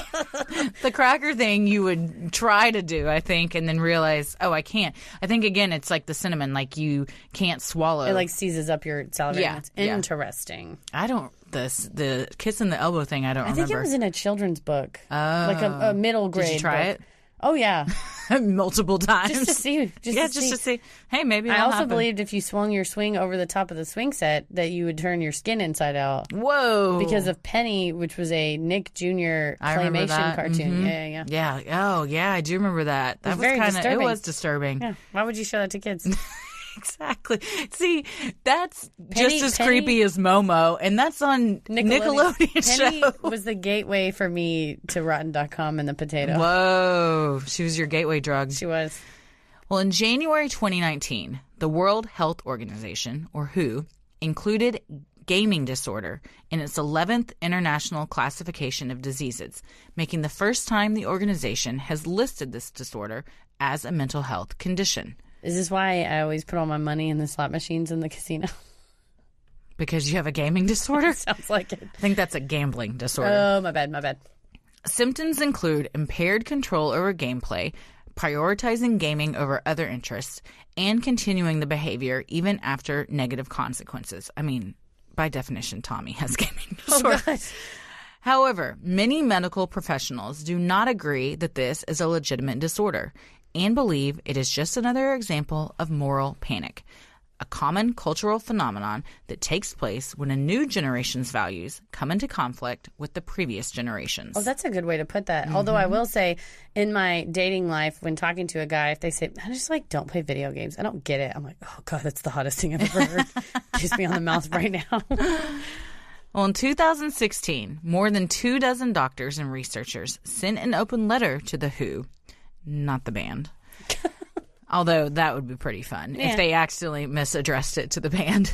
the cracker thing you would try to do, I think, and then realize, oh, I can't. I think, again, it's like the cinnamon, like you can't swallow. It like seizes up your salivary. Yeah. Interesting. The kissing the elbow thing, I don't remember. I think it was in a children's book. Oh. Like a middle grade Did you try book. Oh, yeah. Multiple times. Just to see. Just to see. Hey, maybe I also happen. believed if you swung your swing over the top of the swing set that you would turn your skin inside out. Whoa. Because of Penny, which was a Nick Jr. claymation cartoon. Mm-hmm. Yeah. Oh, yeah, I do remember that. That was very disturbing. It was disturbing. Yeah. Why would you show that to kids? Exactly. See, that's just as creepy as Momo, and that's on Nickelodeon Penny show. was the gateway for me to Rotten.com and the potato. Whoa. She was your gateway drug. She was. Well, in January 2019, the World Health Organization, or WHO, included gaming disorder in its 11th international classification of diseases, making the first time the organization has listed this disorder as a mental health condition. Is this why I always put all my money in the slot machines in the casino? Because you have a gaming disorder? Sounds like it. I think that's a gambling disorder. Oh, my bad. Symptoms include impaired control over gameplay, prioritizing gaming over other interests, and continuing the behavior even after negative consequences. I mean, by definition, Tommy has gaming disorder. Oh, God. However, many medical professionals do not agree that this is a legitimate disorder and believe it is just another example of moral panic, a common cultural phenomenon that takes place when a new generation's values come into conflict with the previous generations. Oh, that's a good way to put that. Although I will say, in my dating life, when talking to a guy, if they say, I just don't play video games, I don't get it. I'm like, oh, God, that's the hottest thing I've ever heard. Kiss me on the mouth right now. Well, in 2016, more than 24 doctors and researchers sent an open letter to the WHO, not the band. Although that would be pretty fun if they accidentally misaddressed it to the band.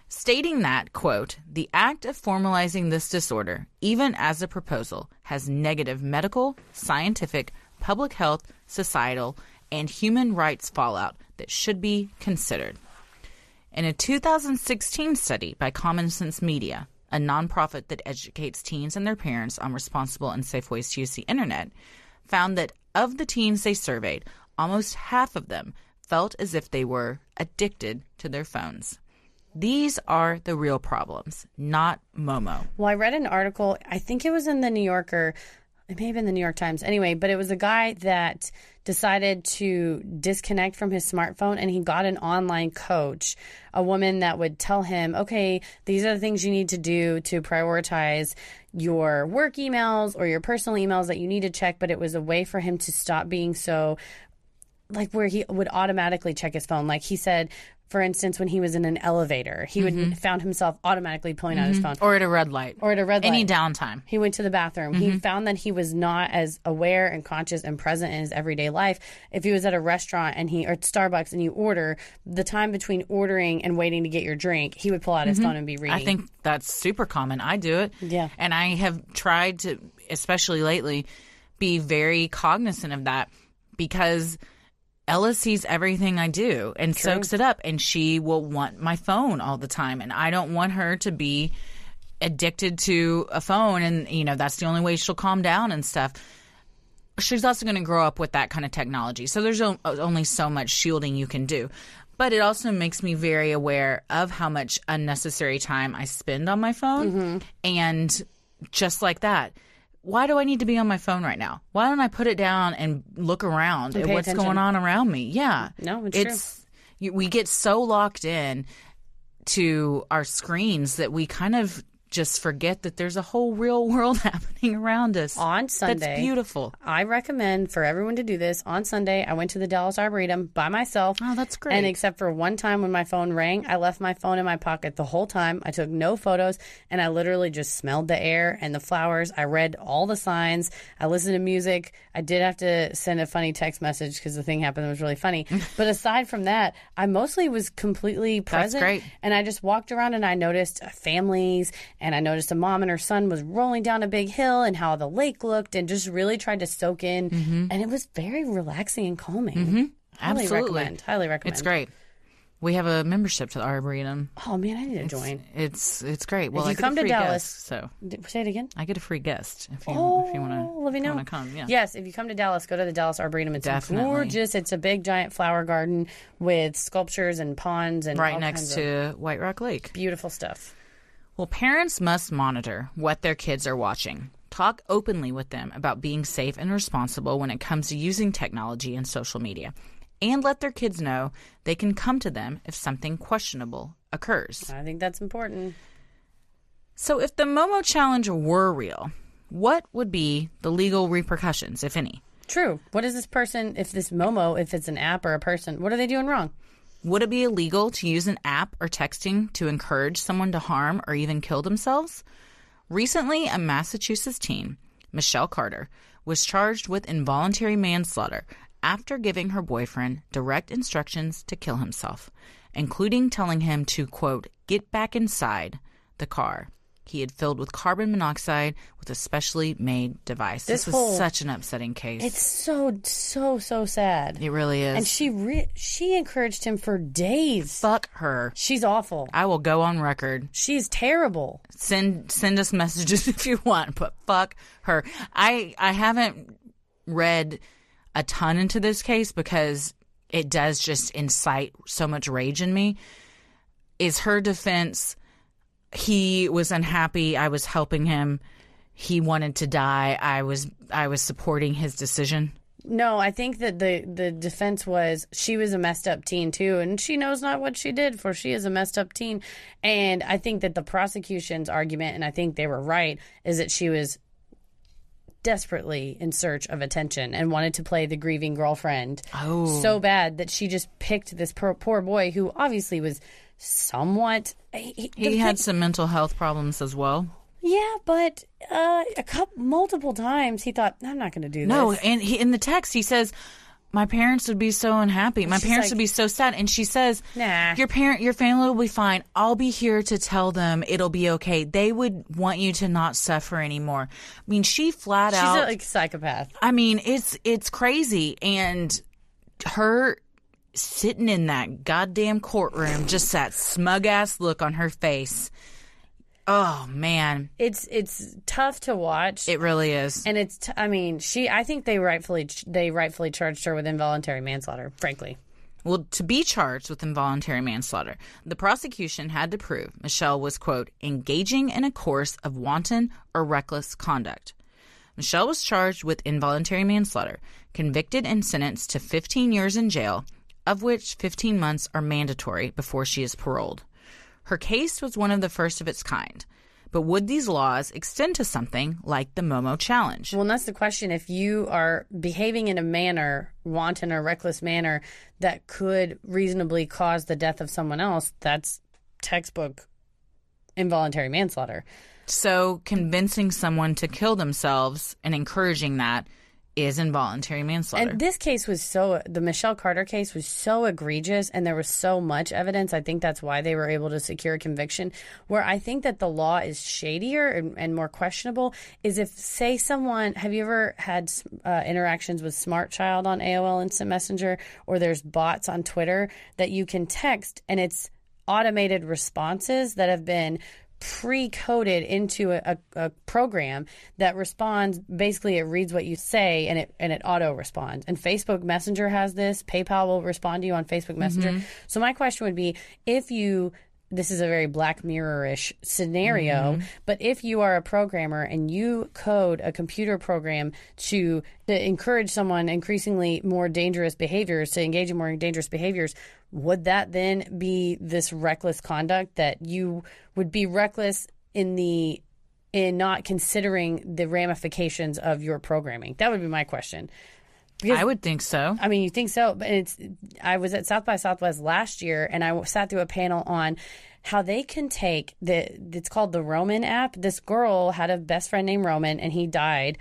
Stating that, quote, the act of formalizing this disorder, even as a proposal, has negative medical, scientific, public health, societal, and human rights fallout that should be considered. In a 2016 study by Common Sense Media, a nonprofit that educates teens and their parents on responsible and safe ways to use the internet, found that of the teens they surveyed, almost half of them felt as if they were addicted to their phones. These are the real problems, not Momo. Well, I read an article, I think it was in the New Yorker, it may have been the New York Times. Anyway, but it was a guy that decided to disconnect from his smartphone, and he got an online coach, a woman that would tell him, okay, these are the things you need to do to prioritize your work emails or your personal emails that you need to check. But it was a way for him to stop being so, like, where he would automatically check his phone. Like he said, for instance, when he was in an elevator, he would found himself automatically pulling out his phone. Or at a red light. Any downtime. He went to the bathroom. He found that he was not as aware and conscious and present in his everyday life. If he was at a restaurant or at Starbucks and you order, the time between ordering and waiting to get your drink, he would pull out his phone and be reading. I think that's super common. I do it. Yeah. And I have tried to, especially lately, be very cognizant of that because Ella sees everything I do and soaks it up, and she will want my phone all the time, and I don't want her to be addicted to a phone, and that's the only way she'll calm down and stuff. She's also going to grow up with that kind of technology, so there's only so much shielding you can do. But it also makes me very aware of how much unnecessary time I spend on my phone, and just like that, why do I need to be on my phone right now? Why don't I put it down and look around at what's going on around me? Yeah. No, it's true. We get so locked in to our screens that we kind of just forget that there's a whole real world happening around us. On Sunday. That's beautiful. I recommend for everyone to do this. On Sunday, I went to the Dallas Arboretum by myself. Oh, that's great. And except for one time when my phone rang, I left my phone in my pocket the whole time. I took no photos, and I literally just smelled the air and the flowers. I read all the signs. I listened to music. I did have to send a funny text message because the thing happened that was really funny. But aside from that, I mostly was completely present. That's great. And I just walked around and I noticed families, and I noticed a mom and her son was rolling down a big hill and how the lake looked, and just really tried to soak in. And it was very relaxing and calming. Absolutely. Highly recommend. It's great. We have a membership to the Arboretum. Oh, man, I need to join. It's great. Well, If you I get come a to free Dallas- guest, so Say it again. I get a free guest if you want Let me know. to come. Yeah. Yes, if you come to Dallas, go to the Dallas Arboretum. It's Definitely. gorgeous. It's a big, giant flower garden with sculptures and ponds and Right all next kinds of to White Rock Lake. beautiful stuff. Well, parents must monitor what their kids are watching. Talk openly with them about being safe and responsible when it comes to using technology and social media. And let their kids know they can come to them if something questionable occurs. I think that's important. So if the Momo challenge were real, what would be the legal repercussions, if any? True. What is this person, if this Momo, if it's an app or a person, what are they doing wrong? Would it be illegal to use an app or texting to encourage someone to harm or even kill themselves? Recently, a Massachusetts teen, Michelle Carter, was charged with involuntary manslaughter after giving her boyfriend direct instructions to kill himself, including telling him to, quote, get back inside the car he had filled with carbon monoxide with a specially made device. This was such an upsetting case. It's so sad. It really is. And she encouraged him for days. Fuck her. She's awful. I will go on record. She's terrible. Send us messages if you want, but fuck her. I haven't read a ton into this case because it does just incite so much rage in me. Is her defense, he was unhappy, I was helping him, he wanted to die, I was supporting his decision? No, I think that the defense was she was a messed up teen too, and she knows not what she did, for she is a messed up teen. And I think that the prosecution's argument, and I think they were right, is that she was desperately in search of attention and wanted to play the grieving girlfriend so bad that she just picked this poor boy who obviously was somewhat... He had some mental health problems as well. Yeah, but multiple times he thought, I'm not going to do this. No, and in the text he says, my parents would be so unhappy. My parents would be so sad. And she says, nah. Your family will be fine. I'll be here to tell them it'll be okay. They would want you to not suffer anymore. I mean, she flat out... She's like a psychopath. I mean, it's crazy. And her sitting in that goddamn courtroom, just that smug-ass look on her face... Oh man, it's tough to watch. It really is, and it's. I think they rightfully charged her with involuntary manslaughter. Frankly, well, to be charged with involuntary manslaughter, the prosecution had to prove Michelle was, quote, engaging in a course of wanton or reckless conduct. Michelle was charged with involuntary manslaughter, convicted and sentenced to 15 years in jail, of which 15 months are mandatory before she is paroled. Her case was one of the first of its kind. But would these laws extend to something like the Momo challenge? Well, and that's the question. If you are behaving in a manner, wanton or reckless manner, that could reasonably cause the death of someone else, that's textbook involuntary manslaughter. So convincing someone to kill themselves and encouraging that is involuntary manslaughter. And this case was the Michelle Carter case was so egregious, and there was so much evidence. I think that's why they were able to secure a conviction. Where I think that the law is shadier and more questionable is if, say, someone, have you ever had interactions with Smart Child on AOL Instant Messenger, or there's bots on Twitter that you can text, and it's automated responses that have been pre-coded into a program that responds. Basically, it reads what you say and it auto responds. And Facebook Messenger has this. PayPal will respond to you on Facebook Messenger. Mm-hmm. So my question would be, this is a very Black Mirror-ish scenario, but if you are a programmer and you code a computer program to encourage someone increasingly more dangerous behaviors, to engage in more dangerous behaviors, would that then be this reckless conduct that you would be reckless in not considering the ramifications of your programming? That would be my question. Because, I would think so. I mean, you think so, but I was at South by Southwest last year, and I sat through a panel on how they can take it's called the Roman app. This girl had a best friend named Roman, and he died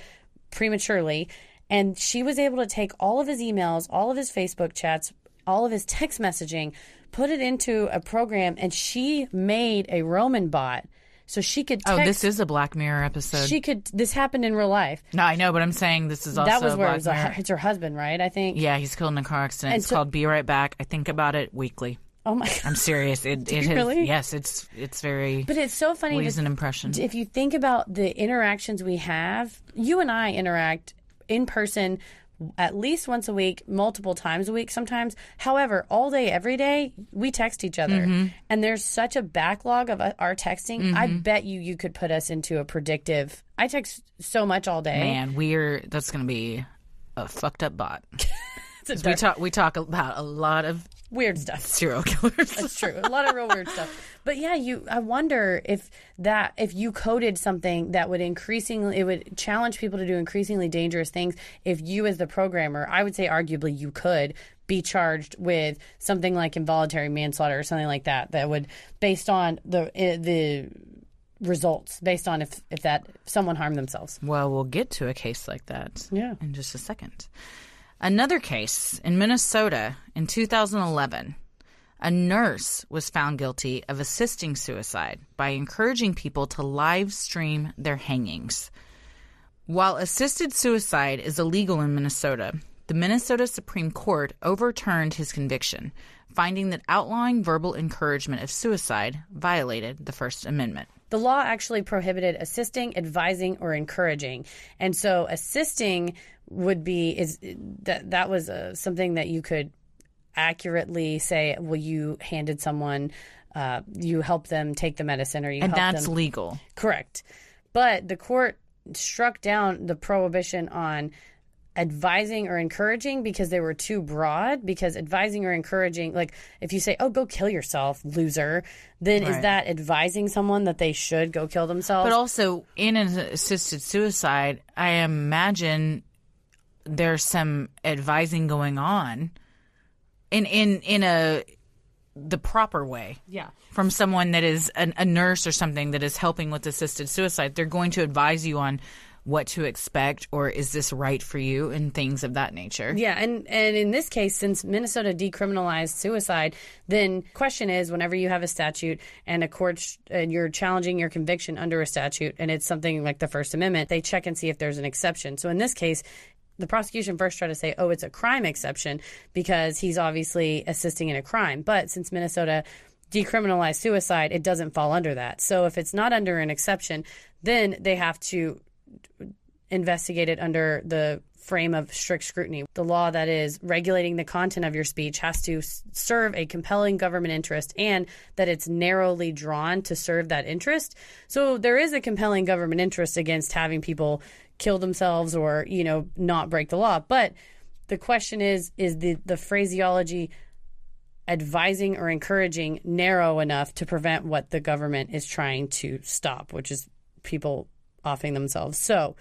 prematurely. And she was able to take all of his emails, all of his Facebook chats, all of his text messaging, put it into a program, and she made a Roman bot. So she could text. Oh, this is a Black Mirror episode. This happened in real life. No, I know, but I'm saying this is also that was where it's her husband, right? I think. Yeah, he's killed in a car accident. It's called Be Right Back. I think about it weekly. Oh my God. I'm serious. It has, really? Yes, it's very. But it's so funny. Leaves an impression. If you think about the interactions we have, you and I interact in person at least once a week, multiple times a week sometimes. However, all day, every day, we text each other. Mm-hmm. And there's such a backlog of our texting. Mm-hmm. I bet you could put us into a predictive. I text so much all day. Man, that's going to be a fucked up bot. We talk about a lot of weird stuff. Serial killers. That's true. A lot of real weird stuff. But yeah, I wonder if you coded something that it would challenge people to do increasingly dangerous things. If you, as the programmer, I would say arguably you could be charged with something like involuntary manslaughter or something like that. That would, based on the results, based on if someone harmed themselves. Well, we'll get to a case like that. Yeah. In just a second. Another case in Minnesota in 2011, a nurse was found guilty of assisting suicide by encouraging people to live stream their hangings. While assisted suicide is illegal in Minnesota, the Minnesota Supreme Court overturned his conviction, finding that outlawing verbal encouragement of suicide violated the First Amendment. The law actually prohibited assisting, advising, or encouraging. And so assisting would be that was something that you could accurately say, well, you handed someone, you helped them take the medicine, or you helped them. And that's legal. Correct. But the court struck down the prohibition on advising or encouraging because they were too broad. Because advising or encouraging, like if you say, oh, go kill yourself, loser, then is that advising someone that they should go kill themselves? But also in an assisted suicide, I imagine there's some advising going on in the proper way. Yeah. From someone that is a nurse or something that is helping with assisted suicide. They're going to advise you on what to expect, or is this right for you, and things of that nature. Yeah, and in this case, since Minnesota decriminalized suicide, then question is, whenever you have a statute and a court and you're challenging your conviction under a statute, and it's something like the First Amendment, they check and see if there's an exception. So in this case, the prosecution first tried to say, oh, it's a crime exception because he's obviously assisting in a crime. But since Minnesota decriminalized suicide, it doesn't fall under that. So if it's not under an exception, then they have to investigate it under the frame of strict scrutiny. The law that is regulating the content of your speech has to serve a compelling government interest, and that it's narrowly drawn to serve that interest. So there is a compelling government interest against having people kill themselves or, not break the law. But the question is the phraseology advising or encouraging narrow enough to prevent what the government is trying to stop, which is people offing themselves. So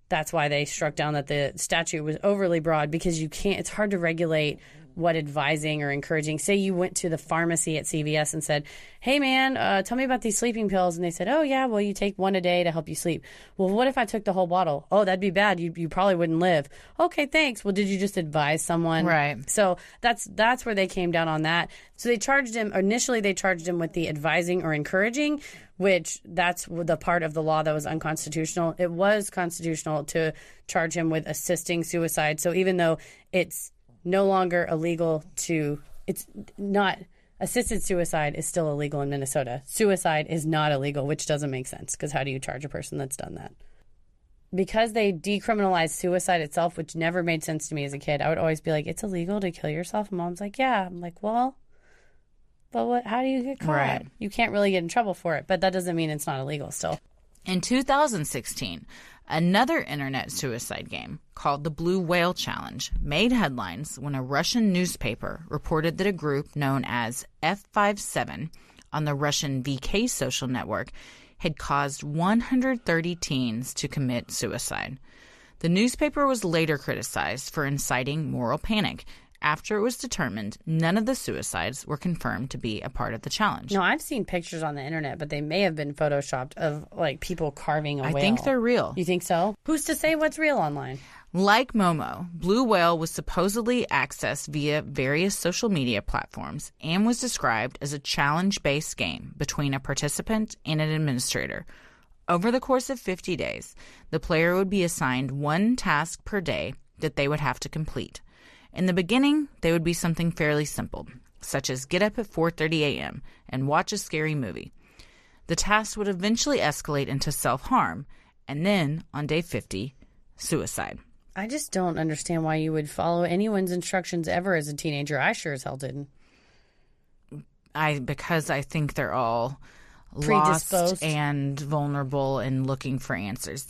that's why they struck down that the statute was overly broad, because it's hard to regulate what advising or encouraging. Say you went to the pharmacy at CVS and said, hey man, tell me about these sleeping pills. And they said, oh yeah, well you take one a day to help you sleep. Well, what if I took the whole bottle? Oh, that'd be bad. You probably wouldn't live. Okay, thanks. Well, did you just advise someone? Right. So that's where they came down on that. So they charged him with the advising or encouraging, which that's the part of the law that was unconstitutional. It was constitutional to charge him with assisting suicide. So even though it's no longer illegal it's not, assisted suicide is still illegal in Minnesota. Suicide is not illegal, which doesn't make sense, because how do you charge a person that's done that? Because they decriminalized suicide itself, which never made sense to me as a kid, I would always be like, it's illegal to kill yourself? And Mom's like, yeah. I'm like, well, but what? How do you get caught? Right. You can't really get in trouble for it, but that doesn't mean it's not illegal still. In 2016, another internet suicide game called the Blue Whale Challenge made headlines when a Russian newspaper reported that a group known as F57 on the Russian VK social network had caused 130 teens to commit suicide. The newspaper was later criticized for inciting moral panic after it was determined none of the suicides were confirmed to be a part of the challenge. No, I've seen pictures on the internet, but they may have been photoshopped of like people carving a whale. I think they're real. You think so? Who's to say what's real online? Like Momo, Blue Whale was supposedly accessed via various social media platforms and was described as a challenge-based game between a participant and an administrator. Over the course of 50 days, the player would be assigned one task per day that they would have to complete. In the beginning, they would be something fairly simple, such as get up at 4:30 a.m. and watch a scary movie. The task would eventually escalate into self-harm, and then, on day 50, suicide. I just don't understand why you would follow anyone's instructions ever as a teenager. I sure as hell didn't. Because I think they're all predisposed lost and vulnerable and looking for answers.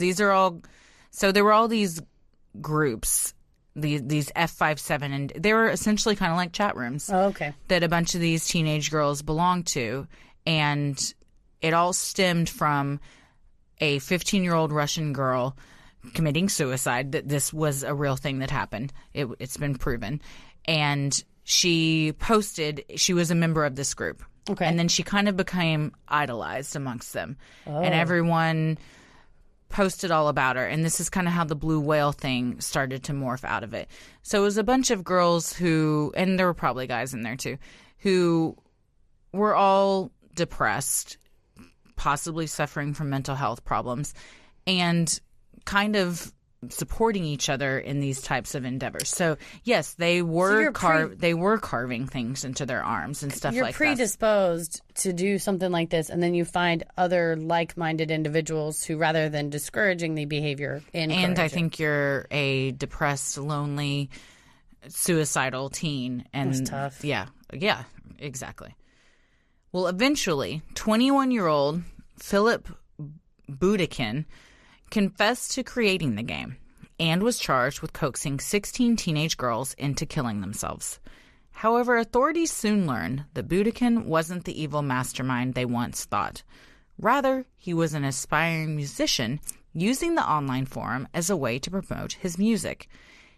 So there were all these groups, these F57, and they were essentially kind of like chat rooms. Oh, okay. That a bunch of these teenage girls belonged to, and it all stemmed from a 15-year-old Russian girl committing suicide. That this was a real thing that happened. It's been proven. And she posted, she was a member of this group. Okay. And then she kind of became idolized amongst them. And everyone posted all about her. And this is kind of how the Blue Whale thing started to morph out of it. So it was a bunch of girls who, and there were probably guys in there too, who were all depressed, possibly suffering from mental health problems, and kind of supporting each other in these types of endeavors. So yes, they were carving things into their arms and stuff like that. You're predisposed to do something like this, and then you find other like-minded individuals who, rather than discouraging the behavior, encourage and I it. think you're a depressed, lonely, suicidal teen, and that's tough. Yeah, exactly. Well, eventually, 21-year-old Philip Budikin confessed to creating the game and was charged with coaxing 16 teenage girls into killing themselves. However, authorities soon learned that Budikin wasn't the evil mastermind they once thought. Rather, he was an aspiring musician using the online forum as a way to promote his music.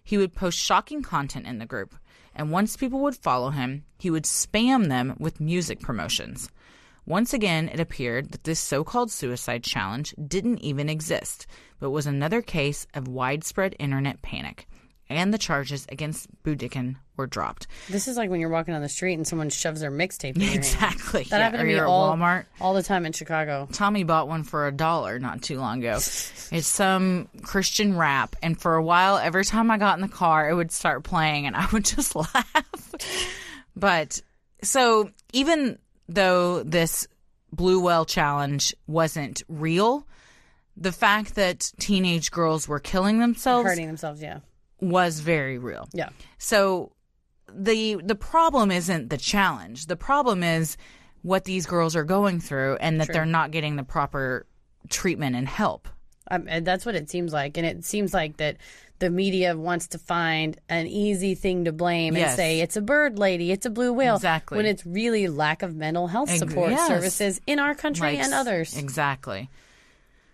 He would post shocking content in the group, and once people would follow him, he would spam them with music promotions. Once again, it appeared that this so-called suicide challenge didn't even exist, but was another case of widespread internet panic, and the charges against Budikin were dropped. This is like when you're walking on the street and someone shoves their mixtape in your hand. Exactly. That happened to me at Walmart. all the time in Chicago. Tommy bought one for $1 not too long ago. It's some Christian rap, and for a while, every time I got in the car, it would start playing, and I would just laugh. But, so, even though this Blue Whale challenge wasn't real, the fact that teenage girls were killing themselves, hurting themselves, yeah, was very real. Yeah. So the problem isn't the challenge. The problem is what these girls are going through, and that they're not getting the proper treatment and help. And that's what it seems like. And it seems like that the media wants to find an easy thing to blame and say, it's a bird lady, it's a blue whale. Exactly. When it's really lack of mental health support services in our country and others. Exactly.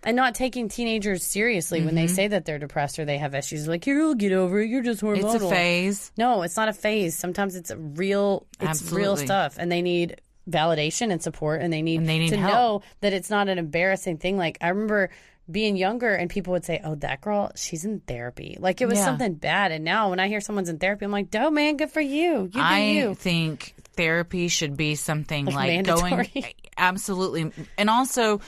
And not taking teenagers seriously when they say that they're depressed or they have issues. Like, you'll get over it, you're just hormonal. It's a phase. No, it's not a phase. Sometimes it's real stuff. And they need validation and support, and they need to help. know that it's not an embarrassing thing. Like, I remember being younger and people would say, oh, that girl, she's in therapy. Like, it was something bad. And now when I hear someone's in therapy, I'm like, oh, man, good for you. I think therapy should be something like mandatory. Going. Absolutely. And also,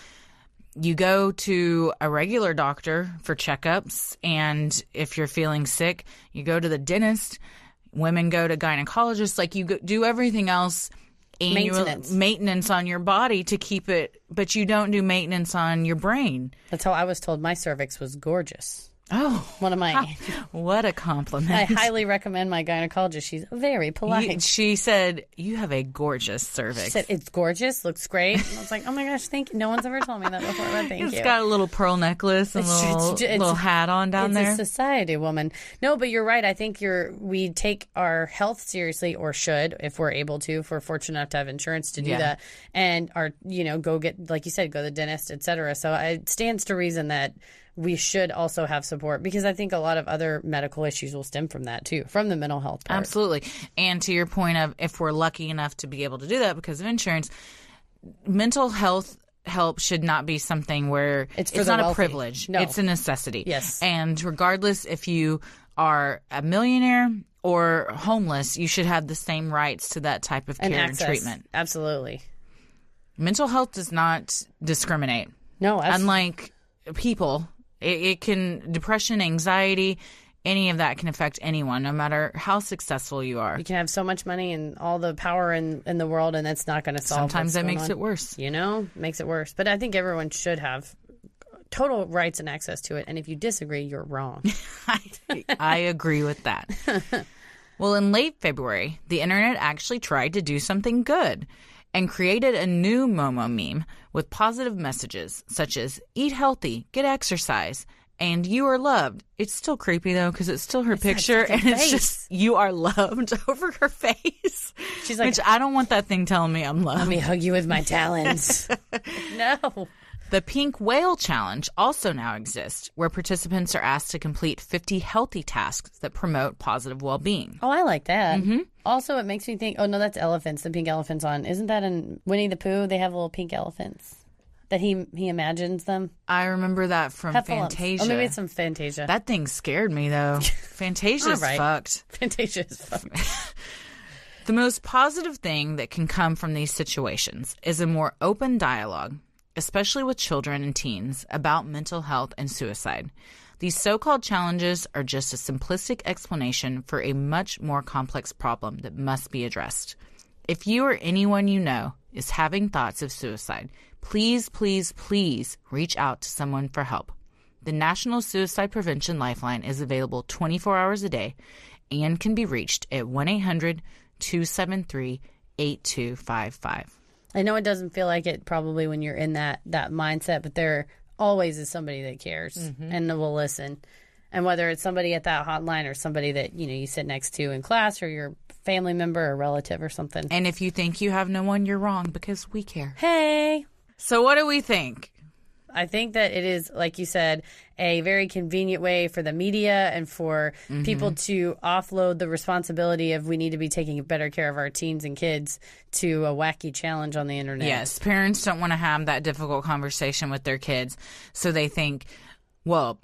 you go to a regular doctor for checkups, and if you're feeling sick, you go to the dentist. Women go to gynecologists. Like, you do everything else. Maintenance on your body to keep it, but you don't do maintenance on your brain. That's how I was told my cervix was gorgeous. Oh. One of my... What a compliment. I highly recommend my gynecologist. She's very polite. She said, you have a gorgeous cervix. She said, it's gorgeous, looks great. And I was like, oh my gosh, thank you. No one's ever told me that before, but thank you. It's got a little pearl necklace and a little hat on down there. It's a society woman. No, but you're right. I think we take our health seriously, or should, if we're able to, if we're fortunate enough to have insurance to do that. And go get, like you said, go to the dentist, etc. So it stands to reason that we should also have support, because I think a lot of other medical issues will stem from that too, from the mental health part. Absolutely. And to your point of, if we're lucky enough to be able to do that because of insurance, mental health help should not be something where it's not a privilege. No. It's a necessity. Yes. And regardless if you are a millionaire or homeless, you should have the same rights to that type of care and treatment. Absolutely. Mental health does not discriminate. No. Unlike people, it can, depression, anxiety, any of that can affect anyone, no matter how successful you are. You can have so much money and all the power in the world, and that's not going to solve. Sometimes that makes it worse. Makes it worse. But I think everyone should have total rights and access to it. And if you disagree, you're wrong. I agree with that. Well, in late February, the internet actually tried to do something good and created a new Momo meme with positive messages such as "eat healthy, get exercise, and you are loved." It's still creepy though, because it's still her picture and it's just "you are loved" over her face. She's like, which I don't want that thing telling me I'm loved. Let me hug you with my talons. No. The Pink Whale Challenge also now exists, where participants are asked to complete 50 healthy tasks that promote positive well-being. Oh, I like that. Mm-hmm. Also, it makes me think, oh, no, that's elephants, the pink elephants on. Isn't that in Winnie the Pooh? They have little pink elephants that he imagines them. I remember that from Fantasia. Oh, maybe it's from Fantasia. That thing scared me, though. Fantasia's fucked. Fantasia is fucked. The most positive thing that can come from these situations is a more open dialogue, especially with children and teens, about mental health and suicide. These so-called challenges are just a simplistic explanation for a much more complex problem that must be addressed. If you or anyone you know is having thoughts of suicide, please, please, please reach out to someone for help. The National Suicide Prevention Lifeline is available 24 hours a day and can be reached at 1-800-273-8255. I know it doesn't feel like it probably when you're in that mindset, but there always is somebody that cares and will listen. And whether it's somebody at that hotline or somebody that, you sit next to in class, or your family member or relative or something. And if you think you have no one, you're wrong, because we care. Hey! So what do we think? I think that it is, like you said, a very convenient way for the media and for people to offload the responsibility of we need to be taking better care of our teens and kids to a wacky challenge on the internet. Yes, parents don't want to have that difficult conversation with their kids, so they think, well,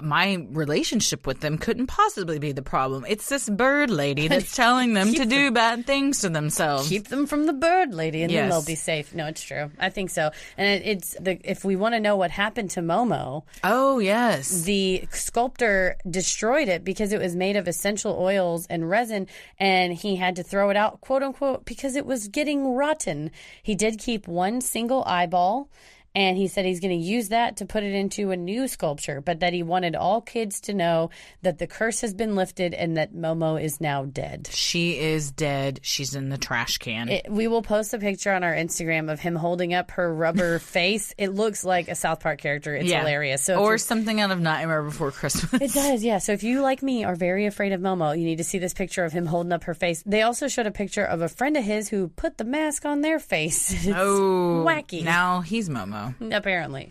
my relationship with them couldn't possibly be the problem. It's this bird lady that's telling them to do bad things to themselves. Keep them from the bird lady, and then they'll be safe. No, it's true. I think so. And if we want to know what happened to Momo. Oh, yes. The sculptor destroyed it because it was made of essential oils and resin, and he had to throw it out, quote unquote, because it was getting rotten. He did keep one single eyeball. And he said he's going to use that to put it into a new sculpture, but that he wanted all kids to know that the curse has been lifted and that Momo is now dead. She is dead. She's in the trash can. We will post a picture on our Instagram of him holding up her rubber face. It looks like a South Park character. It's hilarious. So or something out of Nightmare Before Christmas. It does, yeah. So if you, like me, are very afraid of Momo, you need to see this picture of him holding up her face. They also showed a picture of a friend of his who put the mask on their face. It's wacky. Now he's Momo. Apparently.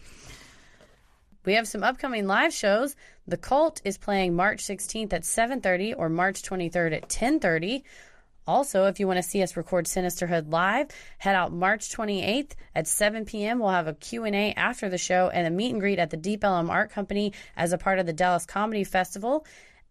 We have some upcoming live shows. The Cult is playing March 16th at 7:30 or March 23rd at 10:30. Also, if you want to see us record Sinisterhood live, head out March 28th at 7 p.m. We'll have a Q&A after the show and a meet and greet at the Deep Ellum Art Company as a part of the Dallas Comedy Festival.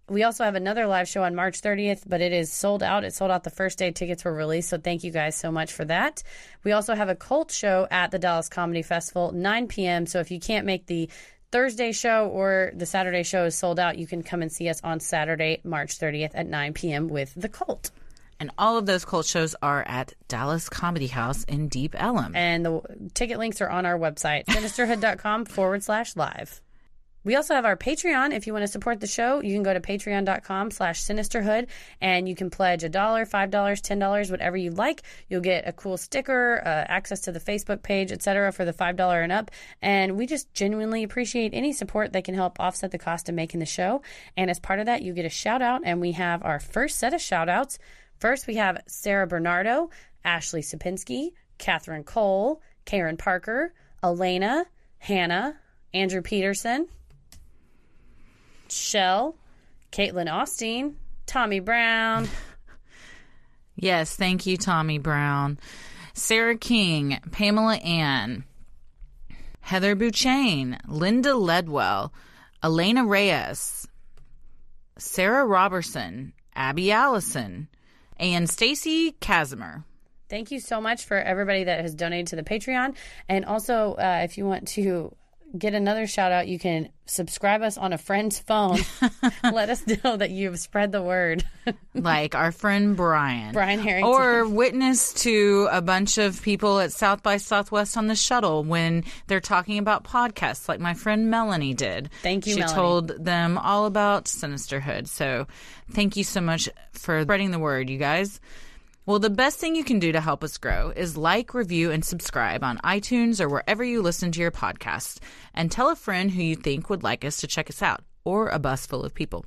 We also have another live show on March 30th, but it is sold out. It sold out the first day tickets were released, so thank you guys so much for that. We also have a Cult show at the Dallas Comedy Festival, 9 p.m., so if you can't make the Thursday show or the Saturday show is sold out, you can come and see us on Saturday, March 30th at 9 p.m. with the Cult. And all of those Cult shows are at Dallas Comedy House in Deep Ellum. And the ticket links are on our website, sinisterhood.com/live. We also have our Patreon. If you want to support the show, you can go to patreon.com/Sinisterhood, and you can pledge $1, $5, $10, whatever you like. You'll get a cool sticker, access to the Facebook page, etc. for the $5 and up. And we just genuinely appreciate any support that can help offset the cost of making the show. And as part of that, you get a shout out, and we have our first set of shout outs. First, we have Sarah Bernardo, Ashley Sapinski, Catherine Cole, Karen Parker, Elena, Hannah, Andrew Peterson, Shell, Caitlin Austin, Tommy Brown. Yes, thank you, Tommy Brown. Sarah King, Pamela Ann, Heather Buchain, Linda Ledwell, Elena Reyes, Sarah Robertson, Abby Allison, and Stacy Casimir. Thank you so much for everybody that has donated to the Patreon. And also, if you want to get another shout out, you can subscribe us on a friend's phone. Let us know that you've spread the word. Like our friend Brian Harrington. Or witness to a bunch of people at South by Southwest on the shuttle when they're talking about podcasts, like my friend Melanie did. Thank you, Melanie. She told them all about Sinisterhood. So thank you so much for spreading the word, you guys. Well, the best thing you can do to help us grow is like, review, and subscribe on iTunes or wherever you listen to your podcasts. And tell a friend who you think would like us to check us out, or a bus full of people.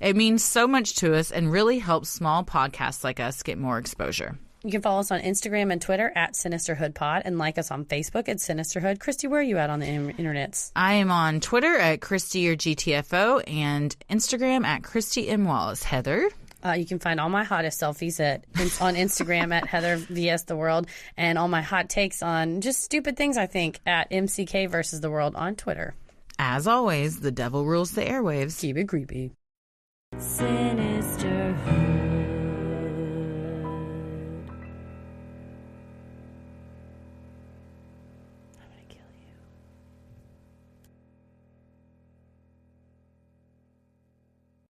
It means so much to us and really helps small podcasts like us get more exposure. You can follow us on Instagram and Twitter at SinisterhoodPod, and like us on Facebook at Sinisterhood. Christy, where are you at on the internets? I am on Twitter at Christy or GTFO and Instagram at Christy M. Wallace. Heather? You can find all my hottest selfies on Instagram at Heather vs. The World, and all my hot takes on just stupid things, I think, at MCK versus the World on Twitter. As always, the devil rules the airwaves. Keep it creepy. Sinisterhood.